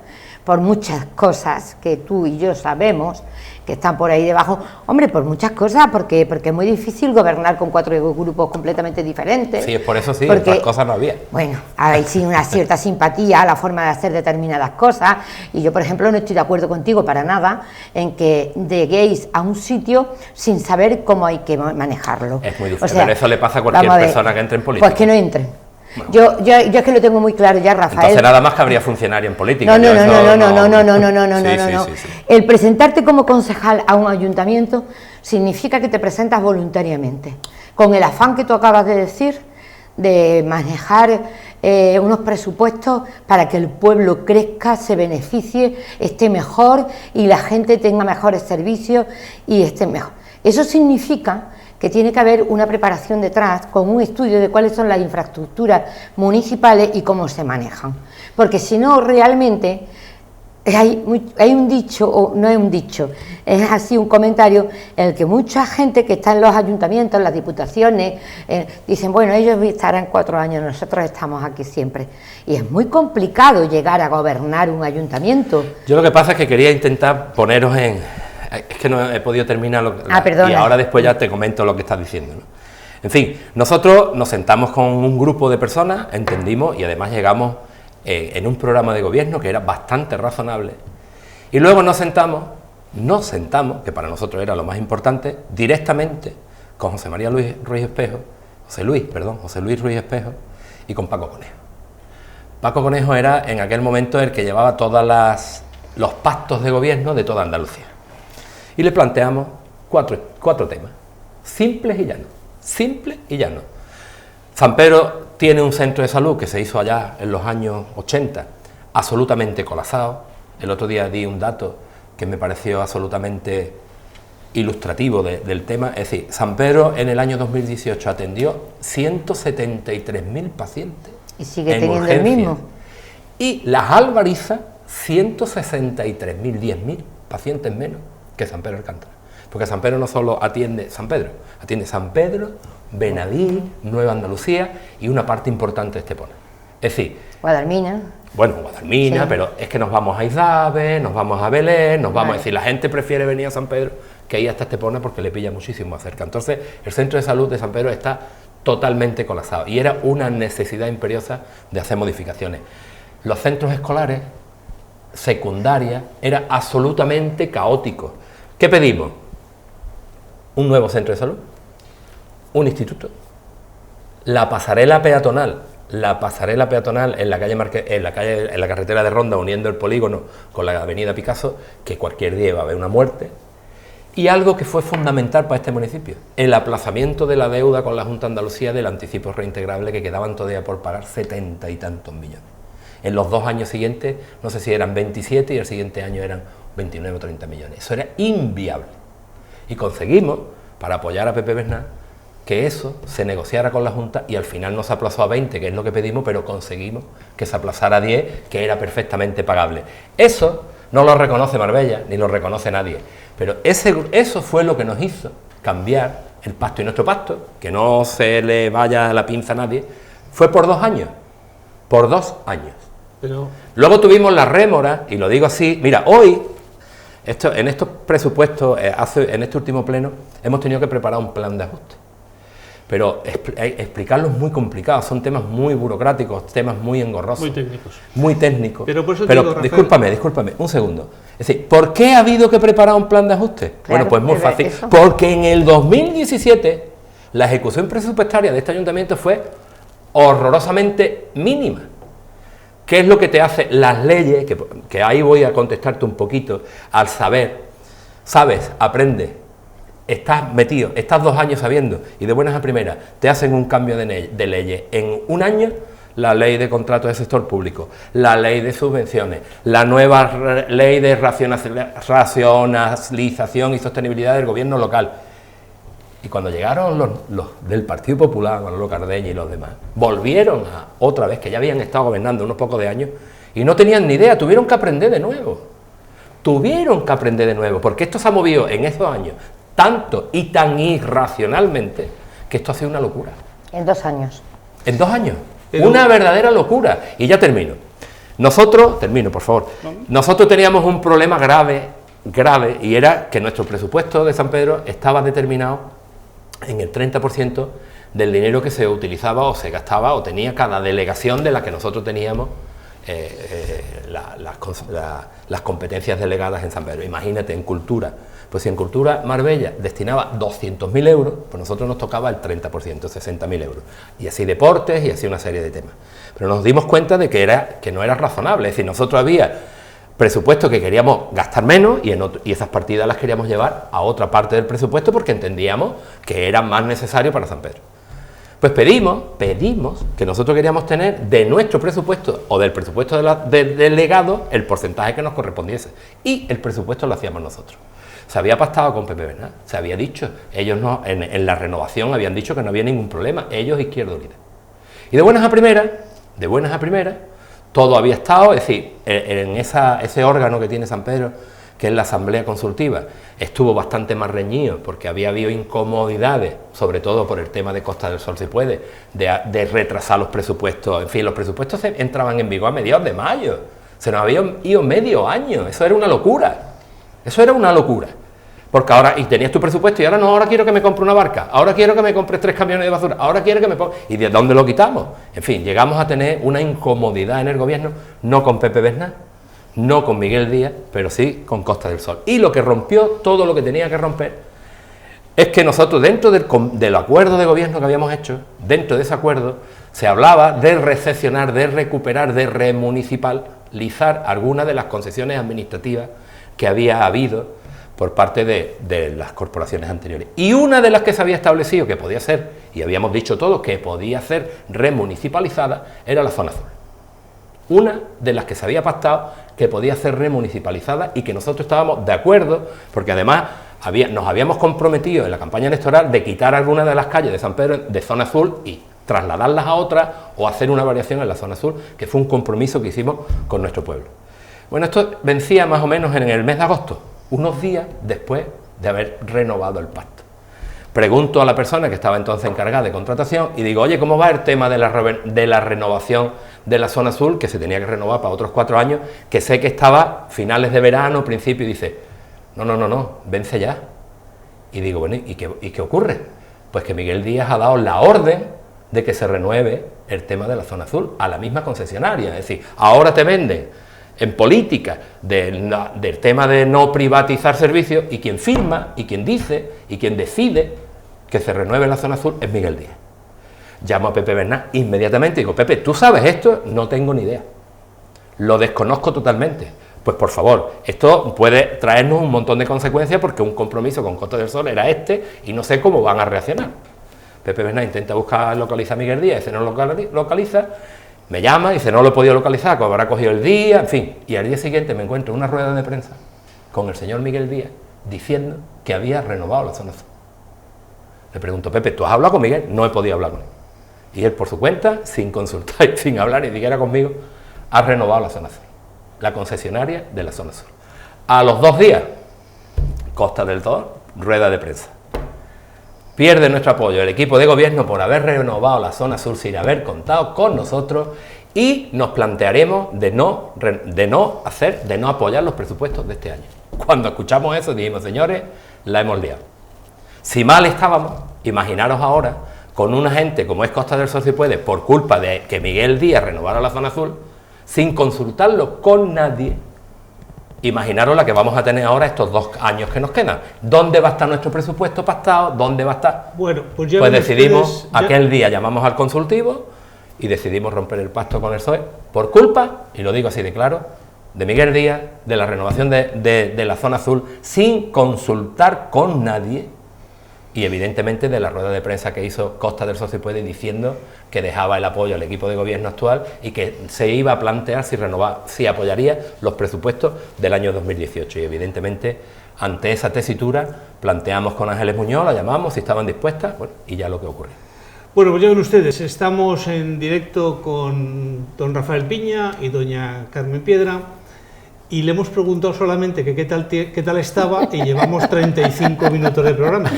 por muchas cosas que tú y yo sabemos que están por ahí debajo, hombre, por muchas cosas, porque es muy difícil gobernar con 4 grupos completamente diferentes. Sí, es por eso sí, porque, otras cosas no había. Bueno, hay sí una cierta simpatía a la forma de hacer determinadas cosas, y yo, por ejemplo, no estoy de acuerdo contigo para nada en que lleguéis a un sitio sin saber cómo hay que manejarlo. Es muy difícil, pero eso le pasa a cualquier persona que entre en política. Pues que no entren. Bueno. Yo es que lo tengo muy claro ya, Rafael. Entonces nada más que habría funcionario en política. No. Sí. El presentarte como concejal a un ayuntamiento significa que te presentas voluntariamente, con el afán que tú acabas de decir, de manejar unos presupuestos para que el pueblo crezca, se beneficie, esté mejor y la gente tenga mejores servicios y esté mejor. Eso significa que tiene que haber una preparación detrás con un estudio de cuáles son las infraestructuras municipales y cómo se manejan. Porque si no, realmente hay un dicho, o no es un dicho, es así un comentario en el que mucha gente que está en los ayuntamientos, en las diputaciones, dicen, bueno, ellos estarán 4 años, nosotros estamos aquí siempre. Y es muy complicado llegar a gobernar un ayuntamiento. Yo lo que pasa es que quería intentar poneros en... Es que no he podido terminar y ahora después ya te comento lo que estás diciendo, ¿no? En fin, nosotros nos sentamos con un grupo de personas, entendimos y además llegamos en un programa de gobierno que era bastante razonable y luego nos sentamos, que para nosotros era lo más importante, directamente con José Luis Ruiz Espejo y con Paco Conejo. Paco Conejo era en aquel momento el que llevaba todos los pactos de gobierno de toda Andalucía. Y le planteamos 4 temas, simples y llanos. San Pedro tiene un centro de salud que se hizo allá en los años 80, absolutamente colapsado. El otro día di un dato que me pareció absolutamente ilustrativo del tema. Es decir, San Pedro en el año 2018 atendió 173.000 pacientes. Y sigue teniendo urgencia. El mismo. Y Las Albarizas, 163.000, 10.000 pacientes menos que San Pedro Alcántara, porque San Pedro no solo atiende San Pedro, Benavís, Nueva Andalucía y una parte importante de Estepona. Es decir, Guadalmina, sí. Pero es que nos vamos a Isabel, nos vamos a Belén, es decir, la gente prefiere venir a San Pedro que ir hasta Estepona porque le pilla muchísimo más cerca. Entonces, el centro de salud de San Pedro está totalmente colapsado y era una necesidad imperiosa de hacer modificaciones. Los centros escolares, secundaria, era absolutamente caótico. ¿Qué pedimos? Un nuevo centro de salud, un instituto, la pasarela peatonal en la carretera de Ronda uniendo el polígono con la avenida Picasso, que cualquier día va a haber una muerte, Y algo que fue fundamental para este municipio, el aplazamiento de la deuda con la Junta de Andalucía del anticipo reintegrable, que quedaban todavía por pagar 70 y tantos millones. En los 2 años siguientes, no sé si eran 27 y el siguiente año eran 29 o 30 millones. Eso era inviable. Y conseguimos, para apoyar a Pepe Bernat, que eso se negociara con la Junta y al final no se aplazó a 20, que es lo que pedimos, pero conseguimos que se aplazara a 10, que era perfectamente pagable. Eso no lo reconoce Marbella, ni lo reconoce nadie, pero eso fue lo que nos hizo cambiar el pacto. Y nuestro pacto, que no se le vaya la pinza a nadie, fue por 2 años, por 2 años. Pero... Luego tuvimos la rémora, y lo digo así, mira, hoy, en estos presupuestos, en este último pleno, hemos tenido que preparar un plan de ajuste. Pero explicarlo es muy complicado, son temas muy burocráticos, temas muy engorrosos. Muy técnicos. Muy técnicos. Pero por eso te digo, Rafael, discúlpame, un segundo. Es decir, ¿por qué ha habido que preparar un plan de ajuste? Claro, bueno, pues muy fácil. eso. Porque en el 2017 la ejecución presupuestaria de este ayuntamiento fue horrorosamente mínima. ¿Qué es lo que te hace las leyes? Que ahí voy a contestarte un poquito, al saber, sabes, aprendes. Estás metido, estás 2 años sabiendo y de buenas a primeras te hacen un cambio de leyes en 1 año, la ley de contratos del sector público, la ley de subvenciones, la nueva ley de racionalización y sostenibilidad del gobierno local. Y cuando llegaron los del Partido Popular, Manolo Cardeña y los demás, volvieron otra vez, que ya habían estado gobernando unos pocos de años y no tenían ni idea, tuvieron que aprender de nuevo. Porque esto se ha movido en esos años tanto y tan irracionalmente que esto ha sido una locura. En 2 años. En 2 años. Pero... Una verdadera locura. Y ya termino. Termino, por favor. Nosotros teníamos un problema grave, y era que nuestro presupuesto de San Pedro estaba determinado en el 30% del dinero que se utilizaba o se gastaba o tenía cada delegación de la que nosotros teníamos las competencias delegadas en San Pedro. Imagínate, en cultura. Pues si en cultura Marbella destinaba 200.000 euros, pues nosotros nos tocaba el 30%, 60.000 euros. Y así deportes y así una serie de temas. Pero nos dimos cuenta de que no era razonable. Es decir, nosotros había presupuesto que queríamos gastar menos y esas partidas las queríamos llevar a otra parte del presupuesto porque entendíamos que era más necesario para San Pedro. Pues pedimos que nosotros queríamos tener de nuestro presupuesto o del presupuesto del delegado el porcentaje que nos correspondiese. Y el presupuesto lo hacíamos nosotros. Se había pactado con Pepe Bernat, se había dicho, ellos no, en la renovación habían dicho que no había ningún problema, ellos Izquierda Unida. Y de buenas a primeras, todo había estado, es decir, en ese órgano que tiene San Pedro, que es la Asamblea Consultiva, estuvo bastante más reñido porque había habido incomodidades, sobre todo por el tema de Costa del Sol si puede, de retrasar los presupuestos. En fin, los presupuestos entraban en vigor a mediados de mayo, se nos había ido medio año, eso era una locura. Porque ahora, y tenías tu presupuesto y ahora no, ahora quiero que me compre una barca, ahora quiero que me compre 3 camiones de basura, ahora quiero que me ponga... ¿Y de dónde lo quitamos? En fin, llegamos a tener una incomodidad en el gobierno, no con Pepe Bernat, no con Miguel Díaz, pero sí con Costa del Sol. Y lo que rompió todo lo que tenía que romper es que nosotros, dentro del acuerdo de gobierno que habíamos hecho, dentro de ese acuerdo, se hablaba de recepcionar, de recuperar, de remunicipalizar algunas de las concesiones administrativas que había habido por parte de las corporaciones anteriores. Y una de las que se había establecido que podía ser, y habíamos dicho todos que podía ser remunicipalizada, era la zona azul. Una de las que se había pactado que podía ser remunicipalizada y que nosotros estábamos de acuerdo, porque además nos habíamos comprometido en la campaña electoral de quitar algunas de las calles de San Pedro de zona azul y trasladarlas a otras o hacer una variación en la zona azul, que fue un compromiso que hicimos con nuestro pueblo. Bueno, esto vencía más o menos en el mes de agosto, unos días después de haber renovado el pacto. Pregunto a la persona que estaba entonces encargada de contratación y digo, oye, ¿cómo va el tema de la renovación de la zona azul, que se tenía que renovar para otros 4 años, que sé que estaba finales de verano, principio, y dice, no, vence ya. Y digo, bueno, ¿y qué ocurre? Pues que Miguel Díaz ha dado la orden de que se renueve el tema de la zona azul a la misma concesionaria. Es decir, ahora te venden en política del tema de no privatizar servicios, y quien firma, y quien dice, y quien decide que se renueve la zona azul es Miguel Díaz. Llamo a Pepe Bernat inmediatamente y digo, Pepe, ¿tú sabes esto? No tengo ni idea. Lo desconozco totalmente. Pues por favor, esto puede traernos un montón de consecuencias porque un compromiso con Costa del Sol era este y no sé cómo van a reaccionar. Pepe Bernal intenta localizar a Miguel Díaz, ese no lo localiza, me llama, dice no lo he podido localizar, pues habrá cogido el día, en fin. Y al día siguiente me encuentro una rueda de prensa con el señor Miguel Díaz diciendo que había renovado la zona azul. Le pregunto, Pepe, ¿tú has hablado con Miguel? No he podido hablar con él. Y él por su cuenta, sin consultar, sin hablar ni siquiera conmigo, ha renovado la zona azul, la concesionaria de la zona sur. A los 2 días, Costa del Sol, rueda de prensa. Pierde nuestro apoyo el equipo de gobierno por haber renovado la zona sur sin haber contado con nosotros y nos plantearemos de no apoyar los presupuestos de este año. Cuando escuchamos eso dijimos, señores, la hemos liado. Si mal estábamos, imaginaros ahora, con una gente como es Costa del Sol si puede, por culpa de que Miguel Díaz renovara la zona azul, sin consultarlo con nadie. Imaginaros la que vamos a tener ahora estos 2 años que nos quedan. ¿Dónde va a estar nuestro presupuesto pactado? ¿Dónde va a estar? Bueno, pues ya pues decidimos, aquel día llamamos al consultivo y decidimos romper el pacto con el PSOE por culpa, y lo digo así de claro, de Miguel Díaz, de la renovación de la zona azul, sin consultar con nadie, y evidentemente de la rueda de prensa que hizo Costa del Sol si puede diciendo que dejaba el apoyo al equipo de gobierno actual y que se iba a plantear si apoyaría los presupuestos del año 2018, y evidentemente ante esa tesitura planteamos con Ángeles Muñoz, la llamamos, si estaban dispuestas, bueno, y ya lo que ocurrió. Bueno, pues ya ven ustedes, estamos en directo con don Rafael Piña y doña Carmen Piedra, y le hemos preguntado solamente que qué tal estaba, y llevamos 35 minutos de programa,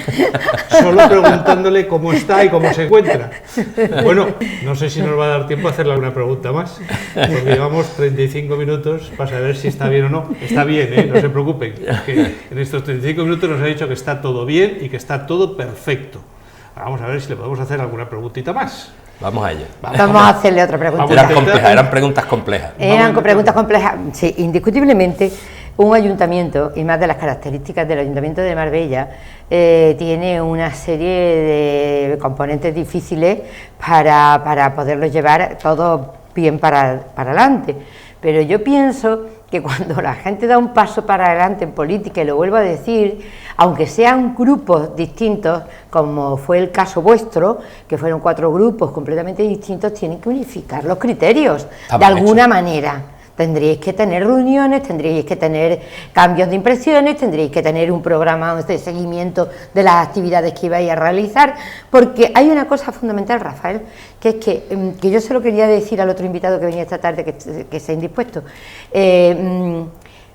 solo preguntándole cómo está y cómo se encuentra. Bueno, no sé si nos va a dar tiempo a hacerle alguna pregunta más, porque llevamos 35 minutos para saber si está bien o no. Está bien, no se preocupen, que en estos 35 minutos nos ha dicho que está todo bien y que está todo perfecto. Vamos a ver si le podemos hacer alguna preguntita más. Vamos a ello. Vamos a hacerle otra pregunta. Eran preguntas complejas. Eran preguntas complejas. Sí, indiscutiblemente, un ayuntamiento, y más de las características del Ayuntamiento de Marbella, tiene una serie de componentes difíciles para poderlo llevar todo bien para adelante. Pero yo pienso que cuando la gente da un paso para adelante en política, y lo vuelvo a decir, aunque sean grupos distintos, como fue el caso vuestro, que fueron 4 grupos completamente distintos, tienen que unificar los criterios de alguna manera. Tendríais que tener reuniones, tendríais que tener cambios de impresiones, tendríais que tener un programa de seguimiento de las actividades que ibais a realizar, porque hay una cosa fundamental, Rafael, que es que yo se lo quería decir al otro invitado que venía esta tarde, que se ha indispuesto.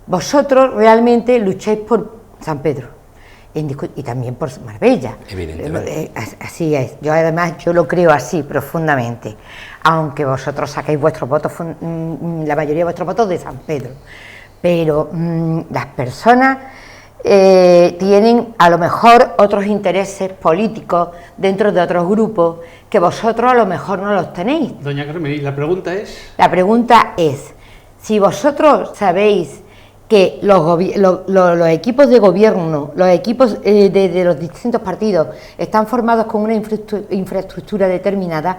Vosotros realmente lucháis por San Pedro y también por Marbella. Evidentemente. Así es. Yo lo creo así profundamente, aunque vosotros sacáis vuestros votos, la mayoría de vuestros votos de San Pedro, pero las personas tienen a lo mejor otros intereses políticos dentro de otros grupos que vosotros a lo mejor no los tenéis. Doña Carmen, ¿y la pregunta es? La pregunta es, si vosotros sabéis que los equipos de gobierno, los equipos de los distintos partidos están formados con una infraestructura determinada,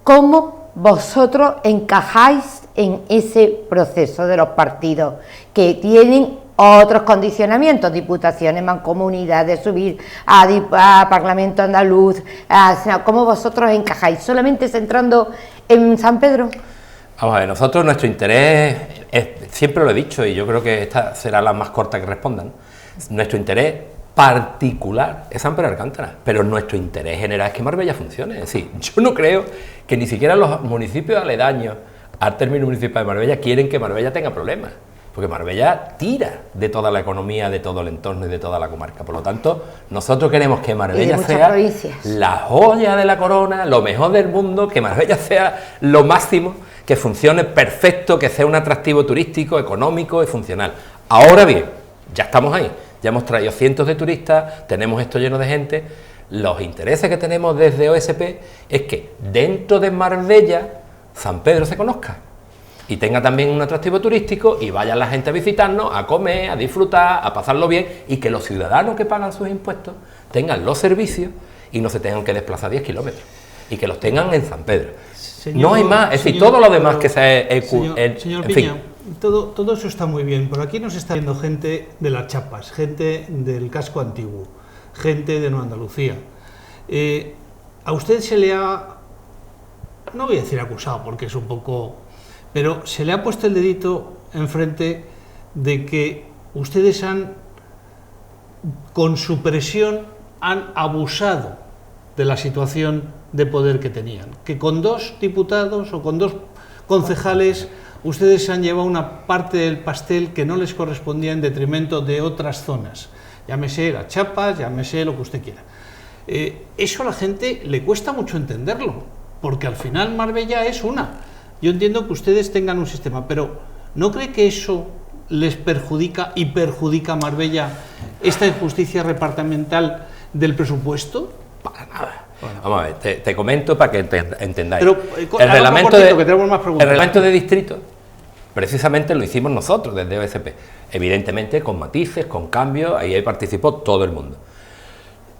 ¿cómo vosotros encajáis en ese proceso de los partidos que tienen otros condicionamientos, diputaciones, mancomunidades, subir a Parlamento Andaluz, ¿cómo vosotros encajáis? ¿Solamente centrando en San Pedro? Vamos a ver, nosotros nuestro interés, siempre lo he dicho y yo creo que esta será la más corta que respondan, nuestro interés particular es San Pedro de Alcántara, pero nuestro interés general es que Marbella funcione. Es decir, yo no creo que ni siquiera los municipios aledaños al término municipal de Marbella quieren que Marbella tenga problemas, porque Marbella tira de toda la economía, de todo el entorno y de toda la comarca. Por lo tanto, nosotros queremos que Marbella sea la joya de la corona, lo mejor del mundo, que Marbella sea lo máximo, que funcione perfecto, que sea un atractivo turístico, económico y funcional. Ahora bien, ya estamos ahí, ya hemos traído cientos de turistas, tenemos esto lleno de gente. Los intereses que tenemos desde OSP es que dentro de Marbella San Pedro se conozca y tenga también un atractivo turístico y vaya la gente a visitarnos, a comer, a disfrutar, a pasarlo bien, y que los ciudadanos que pagan sus impuestos tengan los servicios y no se tengan que desplazar 10 kilómetros y que los tengan en San Pedro. Señor, no hay más, es decir, todo lo demás que sea... Señor Piña, todo eso está muy bien, pero aquí nos está viendo gente de las chapas, gente del casco antiguo, gente de Nueva Andalucía. A usted se le ha, no voy a decir acusado porque es un poco, pero se le ha puesto el dedito enfrente de que ustedes han, con su presión, han abusado de la situación de poder que tenían, que con 2 diputados o con 2 concejales ustedes han llevado una parte del pastel que no les correspondía en detrimento de otras zonas, llámese las chapas, llámese lo que usted quiera. Eso a la gente le cuesta mucho entenderlo, porque al final Marbella es una. Yo entiendo que ustedes tengan un sistema, pero ¿no cree que eso les perjudica y perjudica a Marbella esta injusticia repartimental del presupuesto? Para nada. Bueno, vamos a ver, te comento para que entendáis. Pero, el reglamento de distrito, precisamente lo hicimos nosotros desde OSP, evidentemente con matices, con cambios, ahí participó todo el mundo.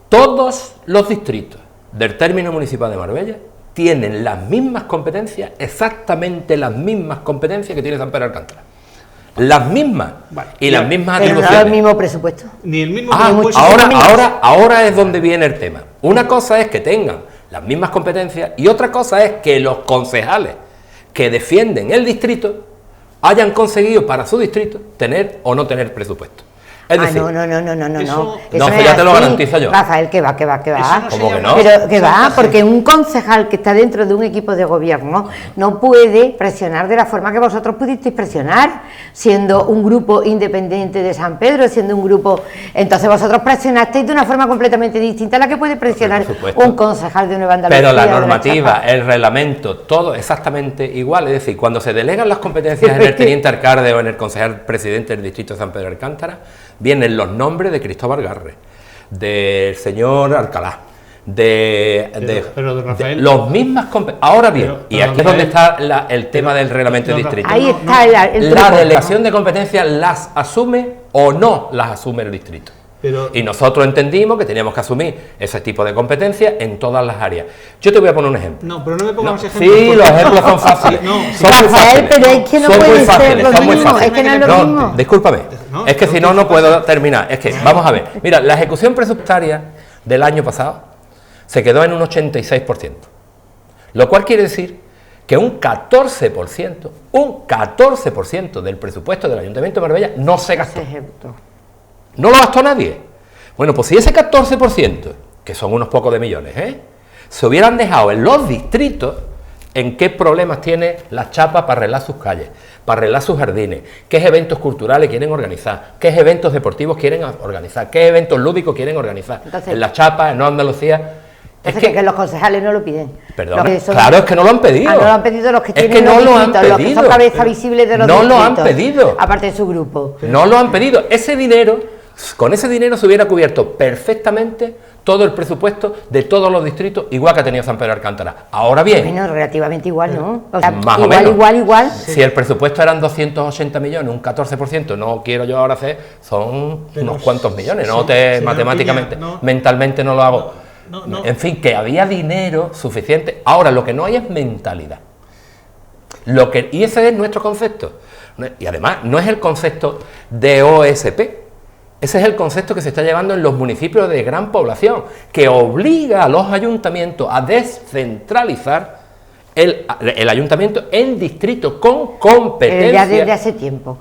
Todos los distritos del término municipal de Marbella tienen las mismas competencias, exactamente las mismas competencias que tiene San Pedro de Alcántara. Las mismas, vale, y las mismas atribuciones. Pero no el mismo presupuesto. Ni el mismo presupuesto. Ahora es donde viene el tema. Una cosa es que tengan las mismas competencias y otra cosa es que los concejales que defienden el distrito hayan conseguido para su distrito tener o no tener presupuesto. Es decir, no. Eso ya te lo garantizo yo. Rafael, que va. ¿Cómo que no? Pero que va, porque un concejal que está dentro de un equipo de gobierno no puede presionar de la forma que vosotros pudisteis presionar, siendo un grupo independiente de San Pedro, siendo un grupo... Entonces vosotros presionasteis de una forma completamente distinta a la que puede presionar un concejal de Nueva Andalucía. Pero la normativa, el reglamento, todo exactamente igual. Es decir, cuando se delegan las competencias en el teniente alcalde o en el concejal presidente del distrito de San Pedro de Alcántara, vienen los nombres de Cristóbal Garre, del señor Alcalá, pero de Rafael, de los mismas competencias. Ahora bien, y aquí es donde está el tema del reglamento distrito. Ahí está la delegación de competencias las asume o no las asume el distrito. Y nosotros entendimos que teníamos que asumir ese tipo de competencias en todas las áreas. Yo te voy a poner un ejemplo. No, pero no me pongas ejemplos. Sí, los ejemplos son fáciles. Rafael, pero es que no puede ser lo mismo. Es que no es lo mismo. Discúlpame. Es que si no puedo terminar. Es que, vamos a ver. Mira, la ejecución presupuestaria del año pasado se quedó en un 86%. Lo cual quiere decir que un 14% del presupuesto del Ayuntamiento de Marbella no se gastó. No lo gastó nadie. Bueno, pues si ese 14%, que son unos pocos de millones, se hubieran dejado en los distritos, ¿en qué problemas tiene la chapa para arreglar sus calles, para arreglar sus jardines? ¿Qué eventos culturales quieren organizar? ¿Qué eventos deportivos quieren organizar? ¿Qué eventos lúdicos quieren organizar? Entonces, en la chapa, en Nueva Andalucía. Es que los concejales no lo piden. Perdón, claro, es que no lo han pedido. No lo han pedido los que tienen no los lo distritos, los que son cabeza visible de los distritos. No lo han pedido. Aparte de su grupo. No lo han pedido. Ese dinero... Con ese dinero se hubiera cubierto perfectamente todo el presupuesto de todos los distritos, igual que ha tenido San Pedro de Alcántara. Ahora bien... Bueno, relativamente igual, ¿no? O sea, más o menos. Igual. Si el presupuesto eran 280 millones, un 14%, no quiero yo ahora hacer, son unos cuantos millones, matemáticamente, mentalmente no lo hago. No. En fin, que había dinero suficiente. Ahora, lo que no hay es mentalidad. Y ese es nuestro concepto. Y además, no es el concepto de OSP. Ese es el concepto que se está llevando en los municipios de gran población, que obliga a los ayuntamientos a descentralizar el ayuntamiento en distritos con competencia. Ya desde hace tiempo.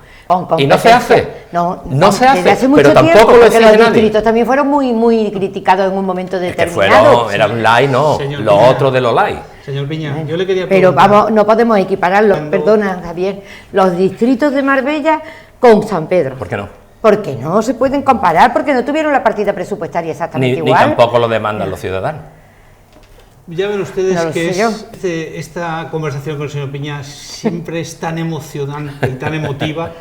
Y no se hace. No se hace, hace mucho pero tampoco lo exige los nadie. distritos también fueron muy criticados en un momento determinado. Era un LAI, no. Lo otro de los LAI. Señor Piña, yo le quería preguntar... Pero vamos, no podemos equipararlos, perdona, Javier, los distritos de Marbella con San Pedro. ¿Por qué no? Porque no se pueden comparar, porque no tuvieron la partida presupuestaria exactamente igual. Ni tampoco lo demandan los ciudadanos. Ya ven ustedes esta conversación con el señor Piña siempre es tan emocionante y tan emotiva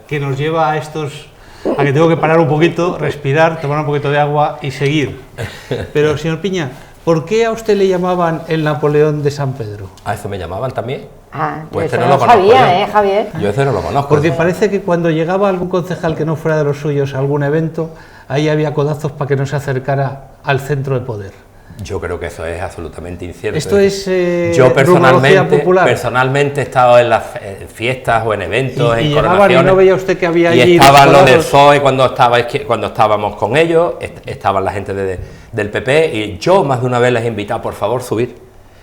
que nos lleva a que tengo que parar un poquito, respirar, tomar un poquito de agua y seguir. Pero, señor Piña, ¿por qué a usted le llamaban el Napoleón de San Pedro? ¿A eso me llamaban también? Pues eso no lo sabía, Javier. Yo eso no lo conozco. Porque parece que cuando llegaba algún concejal que no fuera de los suyos a algún evento, ahí había codazos para que no se acercara al centro de poder. Yo creo que eso es absolutamente incierto. Esto es yo rumorología popular. personalmente he estado en las fiestas o en eventos, en coronaciones. ¿Y no veía usted que había allí? Y estaban los del PSOE cuando estábamos con ellos, estaban la gente del PP, y yo más de una vez les he invitado, por favor, subir.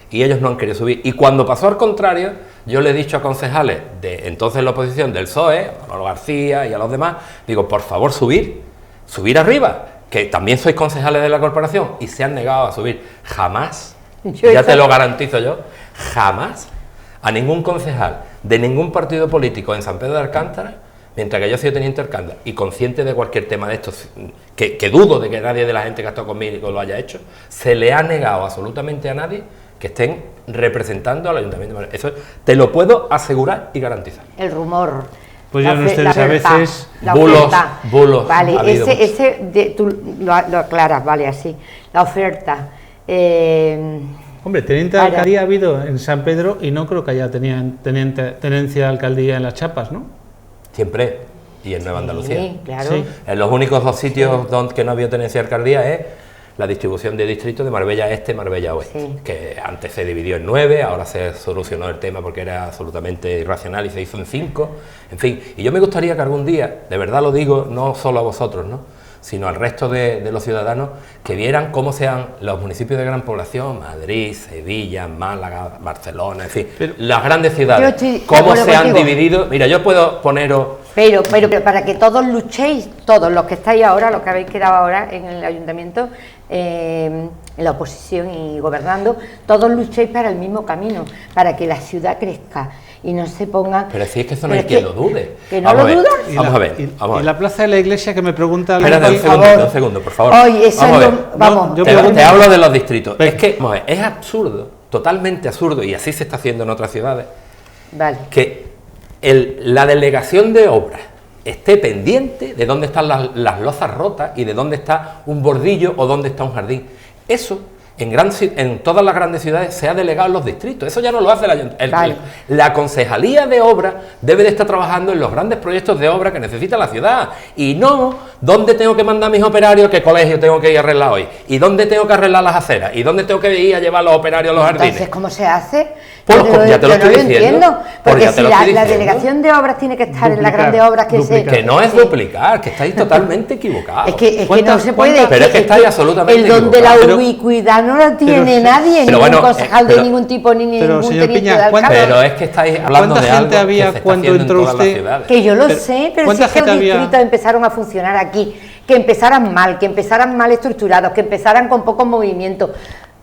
Y ellos no han querido subir. Y cuando pasó al contrario, yo le he dicho a concejales de entonces la oposición del PSOE, a Manolo García y a los demás, digo, por favor, subir arriba, que también sois concejales de la corporación, y se han negado a subir. Jamás, ya te lo garantizo yo, jamás a ningún concejal de ningún partido político en San Pedro de Alcántara, mientras que yo soy teniente alcalde y consciente de cualquier tema de estos, que dudo de que nadie de la gente que ha estado conmigo lo haya hecho, se le ha negado absolutamente a nadie que estén representando al Ayuntamiento. Eso te lo puedo asegurar y garantizar. El rumor. Pues ya ustedes a veces... Bulos. Vale, tú lo aclaras, vale, así. La oferta. Hombre, teniente de alcaldía ha habido en San Pedro y no creo que haya tenencia de alcaldía en las Chapas, ¿no? Siempre. Y en Nueva Andalucía. Sí, claro. Sí. En los únicos dos sitios donde que no había tenencia de alcaldía es la distribución de distritos de Marbella Este y Marbella Oeste, sí, que antes se dividió en 9, ahora se solucionó el tema porque era absolutamente irracional y se hizo en 5, en fin. Y yo me gustaría que algún día, de verdad lo digo, no solo a vosotros, ¿no?, sino al resto de los ciudadanos, que vieran cómo sean los municipios de gran población, Madrid, Sevilla, Málaga, Barcelona, en fin, las grandes ciudades, cómo se han dividido. Mira, yo puedo poneros... Pero para que todos luchéis, todos los que estáis ahora, los que habéis quedado ahora en el ayuntamiento, en la oposición y gobernando, todos luchéis para el mismo camino, para que la ciudad crezca y no se pongan... Pero si es que eso no hay quien lo dude. ¿Que no lo duda? Vamos a ver. Y la plaza de la iglesia que me pregunta... Espérate un segundo, por favor. Oye, eso vamos. Te hablo de los distritos. Es que, vamos a ver, es absurdo, totalmente absurdo, y así se está haciendo en otras ciudades, vale, que la delegación de obras esté pendiente de dónde están las lozas rotas y de dónde está un bordillo o dónde está un jardín. Eso en todas las grandes ciudades se ha delegado en los distritos. Eso ya no lo hace el ayuntamiento. Vale. La concejalía de obra debe de estar trabajando en los grandes proyectos de obra que necesita la ciudad, y no dónde tengo que mandar a mis operarios, qué colegio tengo que ir a arreglar hoy, y dónde tengo que arreglar las aceras, y dónde tengo que ir a llevar los operarios a los jardines. Entonces, ¿cómo se hace? Pues ya te lo estoy diciendo. Entiendo, porque si la delegación de obras tiene que estar en las grandes obras que no es duplicar, que estáis totalmente equivocados. Es que no se puede. Pero es que estáis absolutamente equivocados. El don de la ubicuidad no lo tiene nadie, ningún concejal de ningún tipo, ni ningún teniente de alcalde. Pero es que estáis hablando de algo gente había que se cuando está entró usted? Que yo lo sé, pero si es que los distritos empezaron a funcionar aquí, que empezaran mal estructurados, que empezaran con poco movimiento,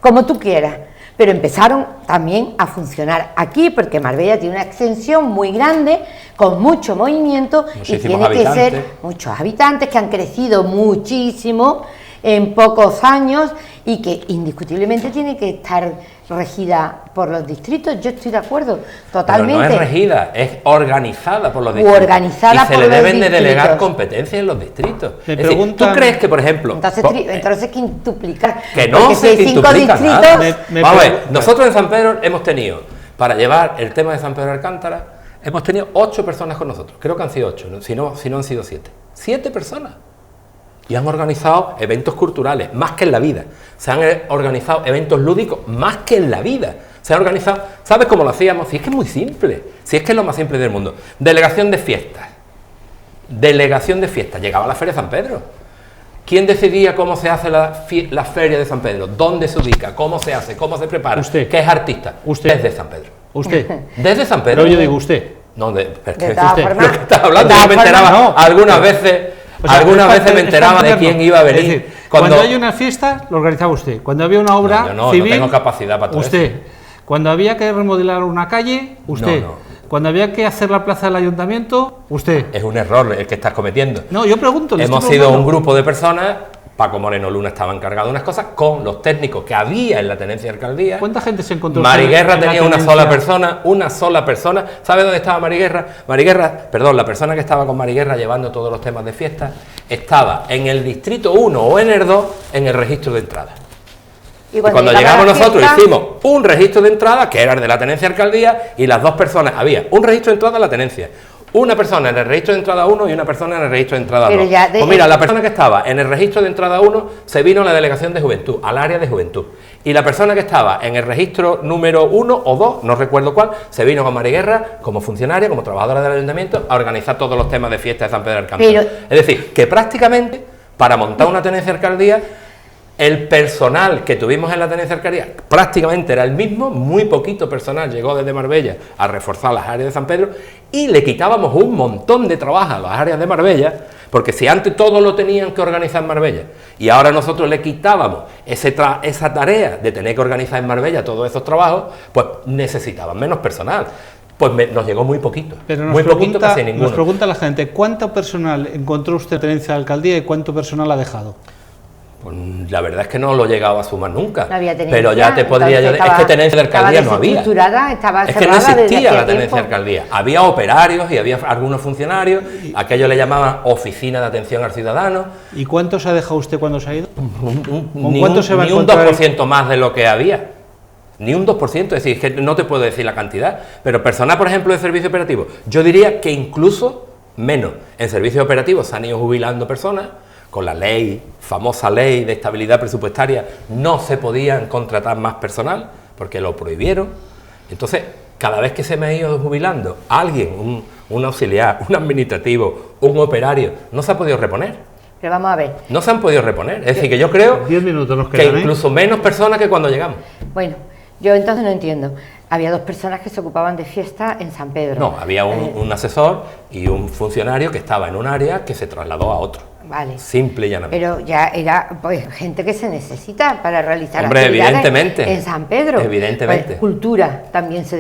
como tú quieras, pero empezaron también a funcionar aquí, porque Marbella tiene una extensión muy grande, con mucho movimiento, y tiene que ser muchos habitantes que han crecido muchísimo en pocos años, y que indiscutiblemente tiene que estar regida por los distritos. Yo estoy de acuerdo totalmente. Pero no es regida, es organizada por los distritos. Organizada y se le deben de delegar competencias en los distritos. Es decir, ¿tú crees que, por ejemplo... Entonces quintuplicar. Que no se quintuplica nada. Vamos a ver, nosotros en San Pedro hemos tenido, para llevar el tema de San Pedro de Alcántara, hemos tenido 8 personas con nosotros. Creo que han sido 8, si no han sido 7. 7 personas. Y han organizado eventos culturales, más que en la vida. Se han organizado eventos lúdicos, más que en la vida. Se han organizado, ¿sabes cómo lo hacíamos? Si es que es muy simple, si es que es lo más simple del mundo. Delegación de fiestas. Llegaba a la Feria de San Pedro. ¿Quién decidía cómo se hace la Feria de San Pedro? ¿Dónde se ubica? ¿Cómo se hace? ¿Cómo se prepara? Usted. ¿Qué es artista? Usted. Desde San Pedro. Usted. Desde San Pedro. Pero yo digo usted. No, de usted. formas, Lo que estás hablando, yo me enteraba algunas veces... O sea, algunas veces me enteraba de quién iba a venir. Es decir, cuando hay una fiesta, lo organizaba usted. Cuando había una obra civil, no tengo capacidad para todo usted. eso. Cuando había que remodelar una calle, usted. Cuando había que hacer la plaza del ayuntamiento, usted. Es un error el que estás cometiendo. No, yo pregunto. Hemos sido un grupo de personas. Paco Moreno Luna estaba encargado de unas cosas con los técnicos que había en la tenencia de alcaldía. ¿Cuánta gente se encontró? Mariguerra tenía una sola persona. ¿Sabe dónde estaba Mariguerra? La persona que estaba con Mariguerra llevando todos los temas de fiesta, estaba en el distrito 1 o en el 2 en el registro de entrada. Y cuando llegamos nosotros hicimos un registro de entrada, que era el de la tenencia de alcaldía, y las dos personas, había un registro de entrada en la tenencia, una persona en el registro de entrada 1 y una persona en el registro de entrada 2. Pues mira, la persona que estaba en el registro de entrada 1 se vino a la delegación de juventud, al área de juventud. Y la persona que estaba en el registro número 1 o 2, no recuerdo cuál, se vino con Mariguerra como funcionaria, como trabajadora del ayuntamiento, a organizar todos los temas de fiesta de San Pedro de Alcántara. Es decir, que prácticamente, para montar una tenencia de alcaldía, el personal que tuvimos en la tenencia de alcaldía prácticamente era el mismo, muy poquito personal llegó desde Marbella a reforzar las áreas de San Pedro y le quitábamos un montón de trabajo a las áreas de Marbella, porque si antes todo lo tenían que organizar en Marbella y ahora nosotros le quitábamos esa tarea de tener que organizar en Marbella todos esos trabajos, pues necesitaban menos personal. Pues nos llegó muy poquito, pero muy poquito, casi ninguno. Nos pregunta la gente, ¿cuánto personal encontró usted en tenencia de alcaldía y cuánto personal ha dejado? Pues la verdad es que no lo he llegado a sumar nunca, no había tenencia, pero ya te podría yo decir, es que tenencia de alcaldía no había, es que no existía la tenencia de alcaldía, había operarios y había algunos funcionarios, aquello le llamaban oficina de atención al ciudadano. ¿Y cuántos ha dejado usted cuando se ha ido? Ni un 2% más de lo que había, ni un 2%, es decir, que no te puedo decir la cantidad, pero personal, por ejemplo, de servicio operativo, yo diría que incluso menos. En servicio operativo se han ido jubilando personas. Con la ley, famosa ley de estabilidad presupuestaria, no se podían contratar más personal, porque lo prohibieron. Entonces, cada vez que se me ha ido jubilando alguien, un auxiliar, un administrativo, un operario, no se ha podido reponer. Pero vamos a ver. No se han podido reponer. Es decir, que yo creo 10 minutos nos quedan, que incluso menos personas que cuando llegamos. Bueno, yo entonces no entiendo. Había dos personas que se ocupaban de fiesta en San Pedro. No, había un asesor y un funcionario que estaba en un área que se trasladó a otro. Vale. Simple y llanamente. Pero ya era pues gente que se necesita para realizar actividades evidentemente, en San Pedro. Evidentemente. Pues, cultura también se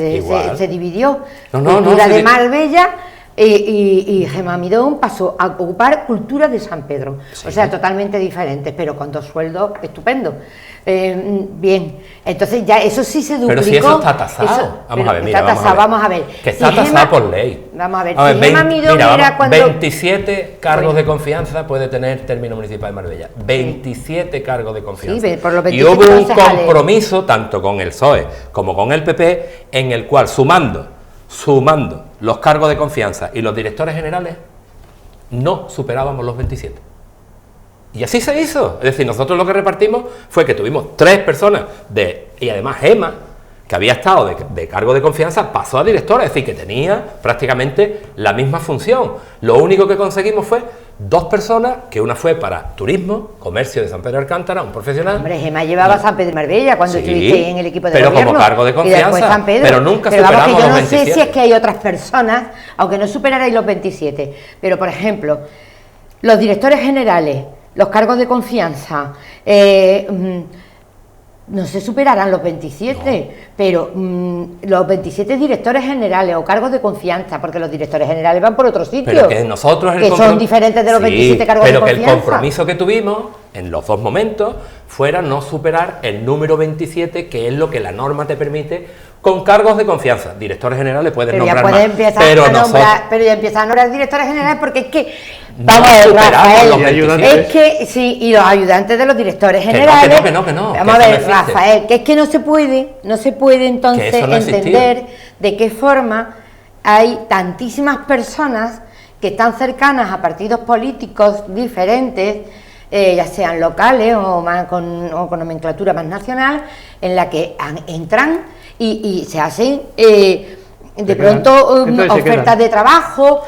dividió. No, cultura de Marbella y Gemma Midón pasó a ocupar cultura de San Pedro. Sí. O sea, totalmente diferentes, pero con dos sueldos estupendos. Bien, entonces ya eso sí se duplicó. Pero si eso está tasado. Vamos a ver, mira, vamos a ver. Que está tasado por ley. Vamos a ver, si Gemma Midón era cuando... 27 cargos de confianza puede tener el término municipal de Marbella. 27 cargos de confianza. Sí, por los 27 y hubo un compromiso, tanto con el PSOE como con el PP, en el cual sumando los cargos de confianza y los directores generales, no superábamos los 27. Y así se hizo. Es decir, nosotros lo que repartimos fue que tuvimos 3 personas, y además Gemma, que había estado de cargo de confianza, pasó a directora, es decir, que tenía prácticamente la misma función. Lo único que conseguimos fue 2 personas, que una fue para turismo, comercio de San Pedro de Alcántara, un profesional. Hombre, Gemma llevaba San Pedro y Marbella cuando estuviste en el equipo de pero gobierno. Como cargo de confianza, pero nunca superamos los 27. Yo no sé si es que hay otras personas, aunque no superarais los 27, pero por ejemplo, los directores generales, los cargos de confianza, no se superarán los 27, no. Pero los 27 directores generales o cargos de confianza, porque los directores generales van por otro sitio. Pero que nosotros que son diferentes de los 27 cargos de confianza. Pero que el compromiso que tuvimos en los 2 momentos fuera no superar el número 27, que es lo que la norma te permite con cargos de confianza. Directores generales pueden nombrar más. Pero ya empiezan a nombrar directores generales porque es que... Vamos a ver, Rafael, es que sí, y los ayudantes de los directores generales. Que no. Vamos a ver, Rafael, que es que no se puede entonces entender de qué forma hay tantísimas personas que están cercanas a partidos políticos diferentes, ya sean locales o con nomenclatura más nacional, en la que entran y se hacen de pronto ofertas de trabajo,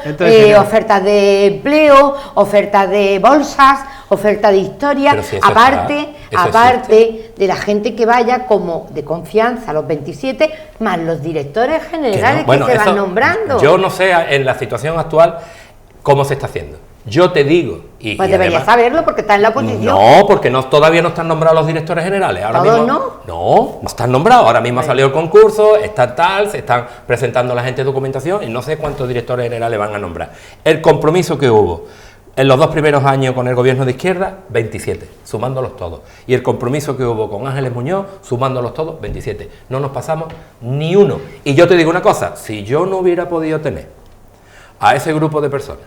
ofertas de empleo, ofertas de bolsas, ofertas de historia, si aparte de la gente que vaya como de confianza, los 27, más los directores generales que se van nombrando. Yo no sé en la situación actual cómo se está haciendo. Yo te digo... Pues deberías saberlo porque está en la oposición. No, porque todavía no están nombrados los directores generales. Ahora ¿Todos mismo, no están nombrados. Ahora mismo ha salido el concurso, está tal, se están presentando la gente de documentación y no sé cuántos directores generales van a nombrar. El compromiso que hubo en los 2 primeros años con el gobierno de izquierda, 27, sumándolos todos. Y el compromiso que hubo con Ángeles Muñoz, sumándolos todos, 27. No nos pasamos ni uno. Y yo te digo una cosa, si yo no hubiera podido tener a ese grupo de personas,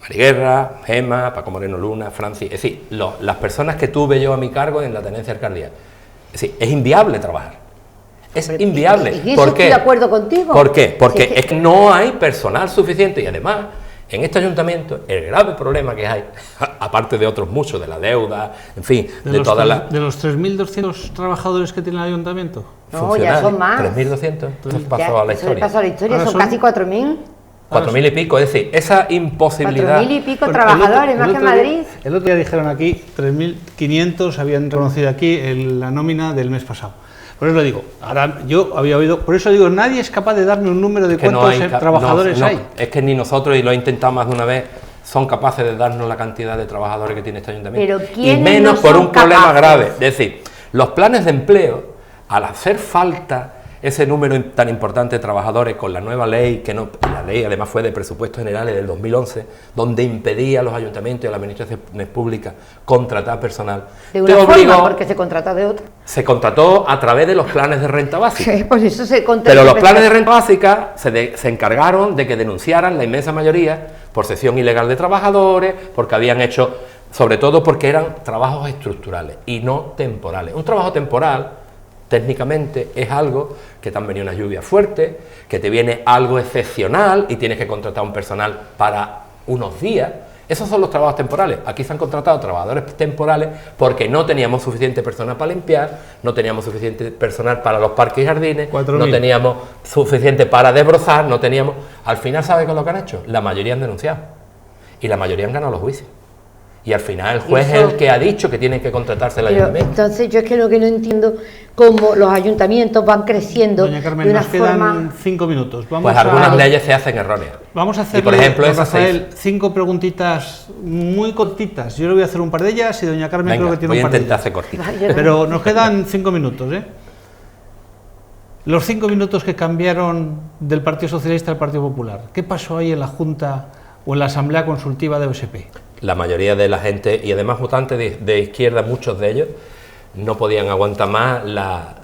Mariguerra, Gemma, Paco Moreno Luna, Francis, es decir, las personas que tuve yo a mi cargo en la tenencia de alcaldía, es decir, es inviable trabajar. Es inviable. Y eso ¿Por qué? estoy de acuerdo contigo. ¿Por qué? Porque Sí, es que no hay personal suficiente y además en este ayuntamiento el grave problema que hay, aparte de otros muchos, de la deuda, en fin, de todas las... De los 3.200 trabajadores que tiene el ayuntamiento. No, ya son más. 3.200, eso Ya, pasó a la eso historia. pasó a la historia, Ahora son casi 4.000. 4.000 y pico, es decir, esa imposibilidad... 4.000 y pico Bueno, trabajadores, más que Madrid. El otro día dijeron aquí, 3.500 habían reconocido aquí la nómina del mes pasado. Por eso lo digo, ahora yo había oído, por eso digo, nadie es capaz de darme un número de que no cuántos hay trabajadores hay. Es que ni nosotros, y lo he intentado más de una vez, son capaces de darnos la cantidad de trabajadores que tiene este ayuntamiento. Pero Y ¿quiénes menos no por son un problema capaces? grave. Es decir, los planes de empleo, al hacer falta ese número tan importante de trabajadores con la nueva ley, que no, la ley además fue de presupuestos generales del 2011, donde impedía a los ayuntamientos y a las administraciones públicas contratar personal. De una forma, porque se contrata de otra. Se contrató a través de los planes de renta básica. Sí, por eso se contrata. Pero los planes de renta básica se encargaron de que denunciaran la inmensa mayoría por cesión ilegal de trabajadores, porque habían hecho, sobre todo porque eran trabajos estructurales y no temporales. Un trabajo temporal, técnicamente, es algo que te han venido unas lluvias fuertes, que te viene algo excepcional y tienes que contratar un personal para unos días. Esos son los trabajos temporales. Aquí se han contratado trabajadores temporales porque no teníamos suficiente personal para limpiar, no teníamos suficiente personal para los parques y jardines, 4.000. no teníamos suficiente para desbrozar, no teníamos... Al final, ¿sabe qué es lo que han hecho? La mayoría han denunciado y la mayoría han ganado los juicios. Y al final el juez es el que ha dicho que tienen que contratarse el Pero ayuntamiento. entonces yo es que lo que no entiendo cómo los ayuntamientos van creciendo Doña Carmen, de una nos quedan forma... 5 minutos. Vamos Pues algunas leyes se hacen erróneas. Vamos a hacer, por ejemplo, esas Rafael, 5 preguntitas muy cortitas. Yo le voy a hacer un par de ellas y doña Carmen Venga, creo que tiene voy a un par de intentar ellas. hacer cortito. Vaya, Pero nos quedan 5 minutos, ¿eh? Los 5 minutos que cambiaron del Partido Socialista al Partido Popular. ¿Qué pasó ahí en la Junta o en la Asamblea Consultiva de OSP? La mayoría de la gente, y además votantes de izquierda, muchos de ellos, no podían aguantar más la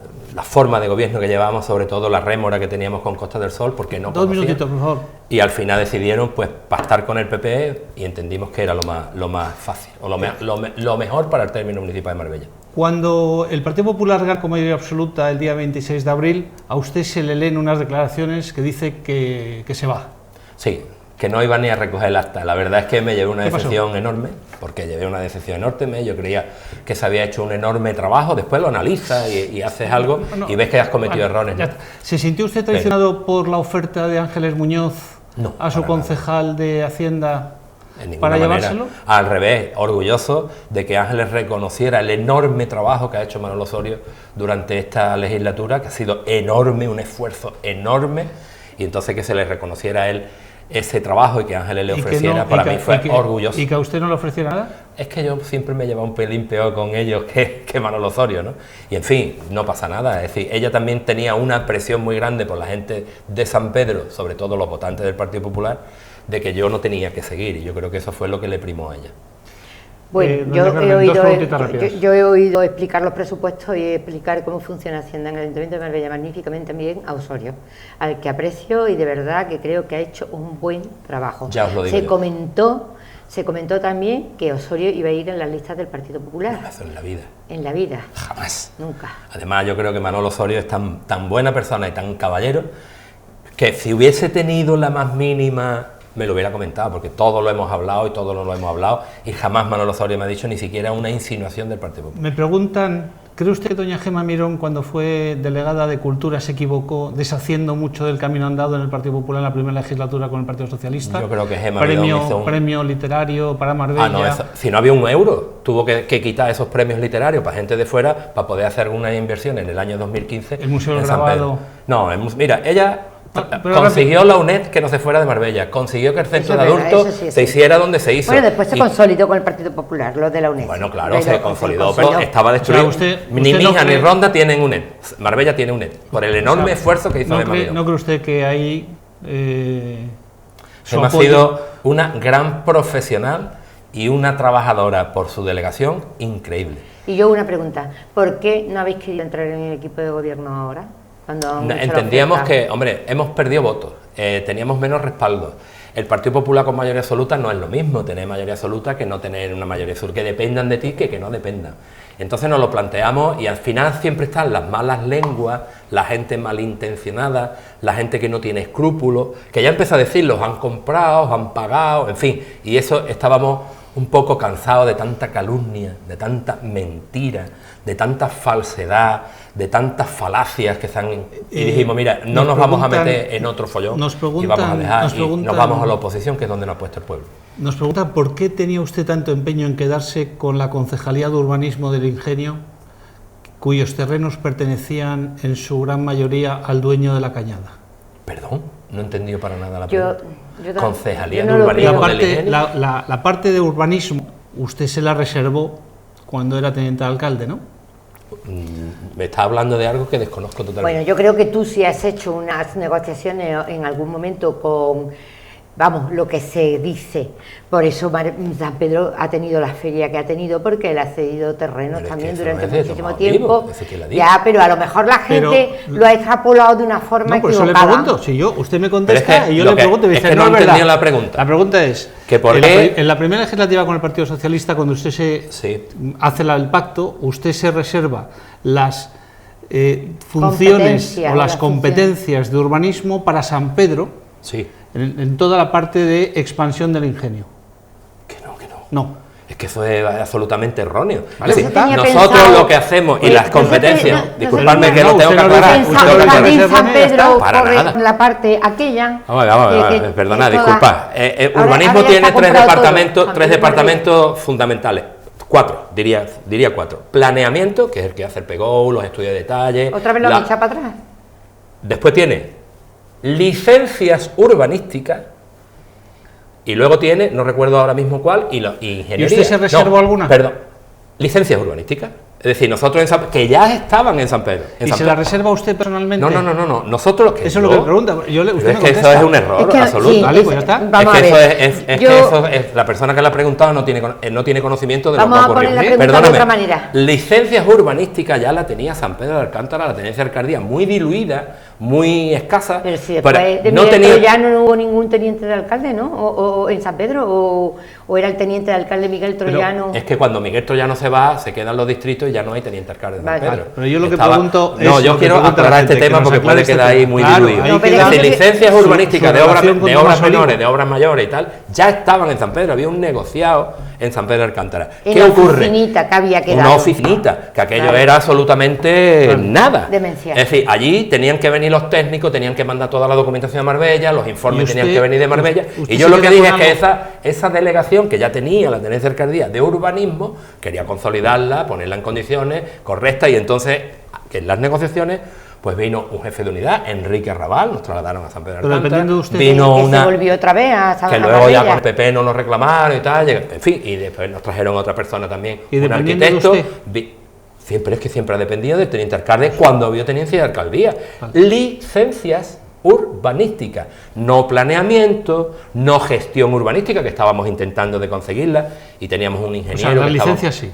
forma de gobierno que llevábamos, sobre todo la rémora que teníamos con Costa del Sol, porque no 2 conocían. minutitos, por favor. Y al final decidieron pues pactar con el PP y entendimos que era lo más fácil, o lo mejor para el término municipal de Marbella. Cuando el Partido Popular gana con mayoría absoluta el día 26 de abril, a usted se le leen unas declaraciones que dice que se va. Sí, que no iba ni a recoger el acta. La verdad es que me llevé una ¿Qué pasó? decepción enorme, porque llevé una decepción enorme. Yo creía que se había hecho un enorme trabajo, después lo analizas y haces algo No, y ves que has cometido vale, errores. ya ¿no? está. ¿Se sintió usted traicionado por la oferta de Ángeles Muñoz No, a su para concejal de Hacienda En ninguna para manera. llevárselo? Al revés, orgulloso de que Ángeles reconociera el enorme trabajo que ha hecho Manolo Osorio durante esta legislatura, que ha sido enorme, un esfuerzo enorme, y entonces que se le reconociera a él ese trabajo y que Ángeles le Y que ofreciera, no- para y que- mí fue y que- orgulloso. ¿Y que a usted no le ofreciera nada? Es que yo siempre me he llevado un pelín peor con ellos que Manolo Osorio, ¿no? Y en fin, no pasa nada. Es decir, ella también tenía una presión muy grande por la gente de San Pedro, sobre todo los votantes del Partido Popular, de que yo no tenía que seguir, y yo creo que eso fue lo que le primó a ella. Bueno, doña Carmen, dos preguntitas rápidas. yo he oído explicar los presupuestos y explicar cómo funciona Hacienda en el Ayuntamiento de Marbella magníficamente bien a Osorio, al que aprecio y de verdad que creo que ha hecho un buen trabajo. Ya os lo digo yo. Se comentó también que Osorio iba a ir en las listas del Partido Popular, Eso en la vida, en la vida, jamás. nunca. Además, yo creo que Manolo Osorio es tan buena persona y tan caballero que si hubiese tenido la más mínima, me lo hubiera comentado, porque todo lo hemos hablado y todo lo hemos hablado, y jamás Manolo Osorio me ha dicho ni siquiera una insinuación del Partido Popular. Me preguntan, ¿cree usted que doña Gemma Mirón, cuando fue delegada de Cultura, se equivocó deshaciendo mucho del camino andado en el Partido Popular en la primera legislatura con el Partido Socialista? Yo creo que Gemma Mirón hizo un... Premio literario para Marbella. Ah, no, si no había un euro, tuvo que quitar esos premios literarios para gente de fuera para poder hacer alguna inversión en el año 2015. El Museo del en San Grabado. Pedro. No, mira, ella Pero consiguió la UNED que no se fuera de Marbella, consiguió que el centro Eso de es verdad, adultos eso sí es se cierto. hiciera donde se hizo. Bueno, después se Y- consolidó con el Partido Popular, lo de la UNED. Bueno, claro, Pero se consolidó, consolidó. pero estaba destruido. O sea, Ni usted no Mija ni cree- Ronda tienen UNED. Marbella tiene UNED, por el enorme O sea, esfuerzo que hizo ¿no Gemma cree, Mirón. ¿No cree usted que ahí su Gemma ha apoyo- sido una gran profesional y una trabajadora por su delegación increíble. Y yo una pregunta, ¿por qué no habéis querido entrar en el equipo de gobierno ahora? Cuando han hecho la Entendíamos oferta? que, hombre, hemos perdido votos teníamos menos respaldo. El Partido Popular con mayoría absoluta no es lo mismo, tener mayoría absoluta que no tener una mayoría absoluta, que dependan de ti que no dependan. Entonces nos lo planteamos y al final siempre están las malas lenguas, la gente malintencionada, la gente que no tiene escrúpulos, que ya empieza a decir, los han comprado, os han pagado, en fin, y eso estábamos un poco cansados de tanta calumnia, de tanta mentira, de tanta falsedad, de tantas falacias que están... Y dijimos, mira, no nos vamos a meter en otro follón y vamos a dejar, y nos vamos a la oposición, que es donde nos ha puesto el pueblo. Nos preguntan por qué tenía usted tanto empeño en quedarse con la Concejalía de Urbanismo del Ingenio, cuyos terrenos pertenecían en su gran mayoría al dueño de la Cañada. Perdón, no he entendido para nada la pregunta. Concejalía no de Urbanismo del Ingenio. La parte de urbanismo, usted se la reservó cuando era teniente de alcalde, ¿no? Me está hablando de algo que desconozco totalmente. Bueno, yo creo que tú sí has hecho unas negociaciones en algún momento con, vamos, lo que se dice. Por eso San Pedro ha tenido la feria que ha tenido, porque él ha cedido terrenos también durante muchísimo tiempo. Ya, pero a lo mejor la gente lo ha extrapolado de una forma equivocada. No, por eso le pregunto. Si yo, usted me contesta y yo le pregunto, es que no he entendido la pregunta. La pregunta es que por qué en la primera legislativa con el Partido Socialista, cuando usted hace el pacto, usted se reserva las funciones o las competencias de urbanismo para San Pedro, en toda la parte de expansión del ingenio. No. Es que eso es absolutamente erróneo. Vale, es decir, nosotros lo que hacemos y las competencias, disculpadme que lo tengo que aclarar. San Pedro corre la parte aquella. Perdona, disculpa. Urbanismo tiene tres departamentos fundamentales. Cuatro, diría cuatro. Planeamiento, que es el que hace el PEGO, los estudios de detalle. ¿Otra vez lo han echado para atrás? Después tiene licencias urbanísticas. Y luego tiene, no recuerdo ahora mismo cuál, y ingeniería. ¿Y usted se reservó alguna? Perdón, licencias urbanísticas. Es decir, nosotros que ya estaban en San Pedro. ¿Y se la reserva usted personalmente? No. Nosotros lo que... Eso es lo que le pregunta. Es que eso es un error absoluto. Sí, vale, pues ya está. Eso es la persona que le ha preguntado no tiene conocimiento de lo que ha ocurrido. Vamos a poner la pregunta de otra manera. Licencias urbanísticas ya la tenía San Pedro de Alcántara, la tenencia de alcaldía, muy diluida, muy escasa. Pero si después de Miguel Troyano no hubo ningún teniente de alcalde, ¿no? O en San Pedro, o era el teniente de alcalde Miguel Troyano. Pero es que cuando Miguel Troyano se va, se quedan los distritos y ya no hay teniente alcalde de San Pedro. Pero yo lo que pregunto es... No, yo quiero aclarar este tema porque puede quedar ahí muy diluido. Licencias urbanísticas de obras menores, de obras mayores y tal, ya estaban en San Pedro, había un negociado en San Pedro de Alcántara. ¿Qué ocurre? Una oficinita que había quedado. Una oficinita, que aquello era absolutamente nada. Demencial. Es decir, allí tenían que venir los técnicos, tenían que mandar toda la documentación a Marbella, los informes tenían que venir de Marbella, y yo lo que dije es que esa delegación que ya tenía la tenencia de alcaldía de urbanismo, quería consolidarla, ponerla en condiciones correctas, y entonces, que en las negociaciones, pues vino un jefe de unidad, Enrique Arrabal, nos trasladaron a San Pedro de Alcántara. De usted, vino que se volvió otra vez a San que luego ya con el PP no lo reclamaron y tal, en fin, y después nos trajeron otra persona también, un arquitecto. Siempre ha dependido del teniente alcalde cuando había tenencia de alcaldía. Licencias urbanísticas, no planeamiento, no gestión urbanística, que estábamos intentando de conseguirla, y teníamos un ingeniero. O sea, las licencias sí.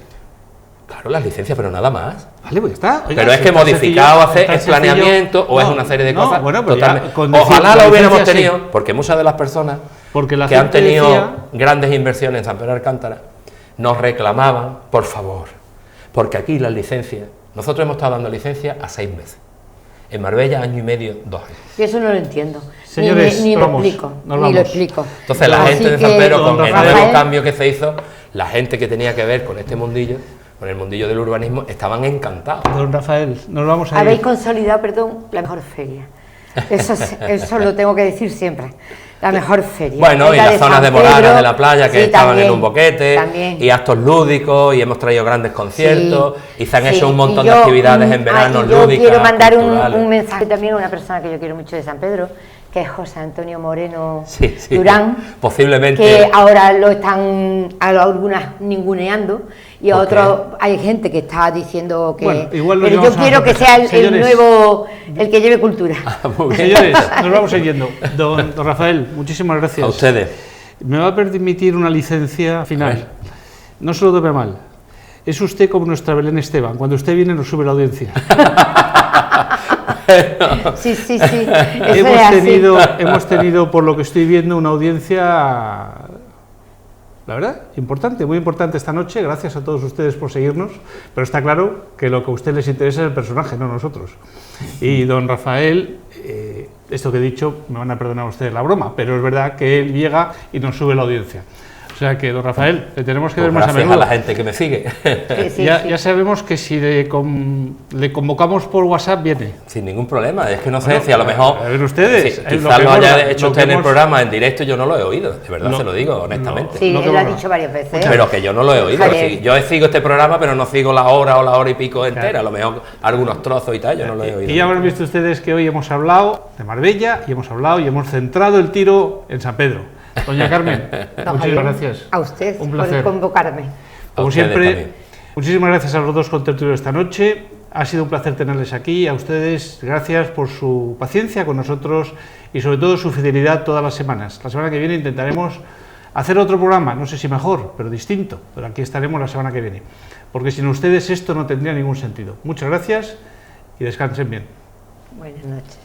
Claro, las licencias, pero nada más. Vale, pues está. Oiga, pero es que modificado hacer el planeamiento o es una serie de cosas. Bueno, pero ojalá lo hubiéramos tenido, porque muchas de las personas que han tenido grandes inversiones en San Pedro de Alcántara nos reclamaban, por favor, porque aquí las licencias, nosotros hemos estado dando licencias a 6 meses. En Marbella, año y medio, 2 años. Y eso no lo entiendo. Señores, ni lo explico. Entonces la gente de San Pedro, con el nuevo cambio que se hizo, la gente que tenía que ver con este mundillo, con el mundillo del urbanismo, estaban encantados. Don Rafael, nos vamos a ir. Habéis consolidado, la mejor feria. Eso lo tengo que decir siempre. La mejor feria. Bueno, y las zonas de Moranas de la playa que estaban en un boquete, y actos lúdicos, y hemos traído grandes conciertos, y se han hecho un montón de actividades en verano lúdicas. Yo quiero mandar un mensaje también a una persona que yo quiero mucho de San Pedro, que es José Antonio Moreno Durán, posiblemente, que ahora lo están algunas ninguneando, y a otros hay gente que está diciendo que... Bueno, igual pero yo quiero que sea el nuevo, el que lleve cultura. Señores, nos vamos a ir yendo. Don Rafael, muchísimas gracias. A ustedes. Me va a permitir una licencia final. No se lo tome mal. Es usted como nuestra Belén Esteban. Cuando usted viene nos sube la audiencia. Sí, sí, sí. Eso es así. Hemos tenido, por lo que estoy viendo, una audiencia, la verdad, importante, muy importante esta noche. Gracias a todos ustedes por seguirnos, pero está claro que lo que a ustedes les interesa es el personaje, no nosotros. Y don Rafael, esto que he dicho, me van a perdonar ustedes la broma, pero es verdad que él llega y nos sube la audiencia. O sea que, don Rafael, le tenemos que ver más a menudo. Gracias a la gente que me sigue. Sí, Ya sabemos que si le convocamos por WhatsApp, viene. Sin ningún problema, es que no sé si a lo mejor... A ver ustedes. Sí, quizás lo haya hecho usted en el programa en directo y yo no lo he oído, de verdad se lo digo, honestamente. Sí, él lo ha dicho varias veces. Pero que yo no lo he oído. Javier. Yo sigo este programa, pero no sigo la hora o la hora y pico entera. A lo mejor algunos trozos y tal, yo no lo he oído. Y ya habrán visto ustedes que hoy hemos hablado de Marbella y hemos hablado y hemos centrado el tiro en San Pedro. Doña Carmen, muchísimas gracias. A usted Un placer. por convocarme. Como ustedes siempre, también. muchísimas gracias a los dos contertulios esta noche. Ha sido un placer tenerles aquí. A ustedes, gracias por su paciencia con nosotros y sobre todo su fidelidad todas las semanas. La semana que viene intentaremos hacer otro programa, no sé si mejor, pero distinto. Pero aquí estaremos la semana que viene. Porque sin ustedes esto no tendría ningún sentido. Muchas gracias y descansen bien. Buenas noches.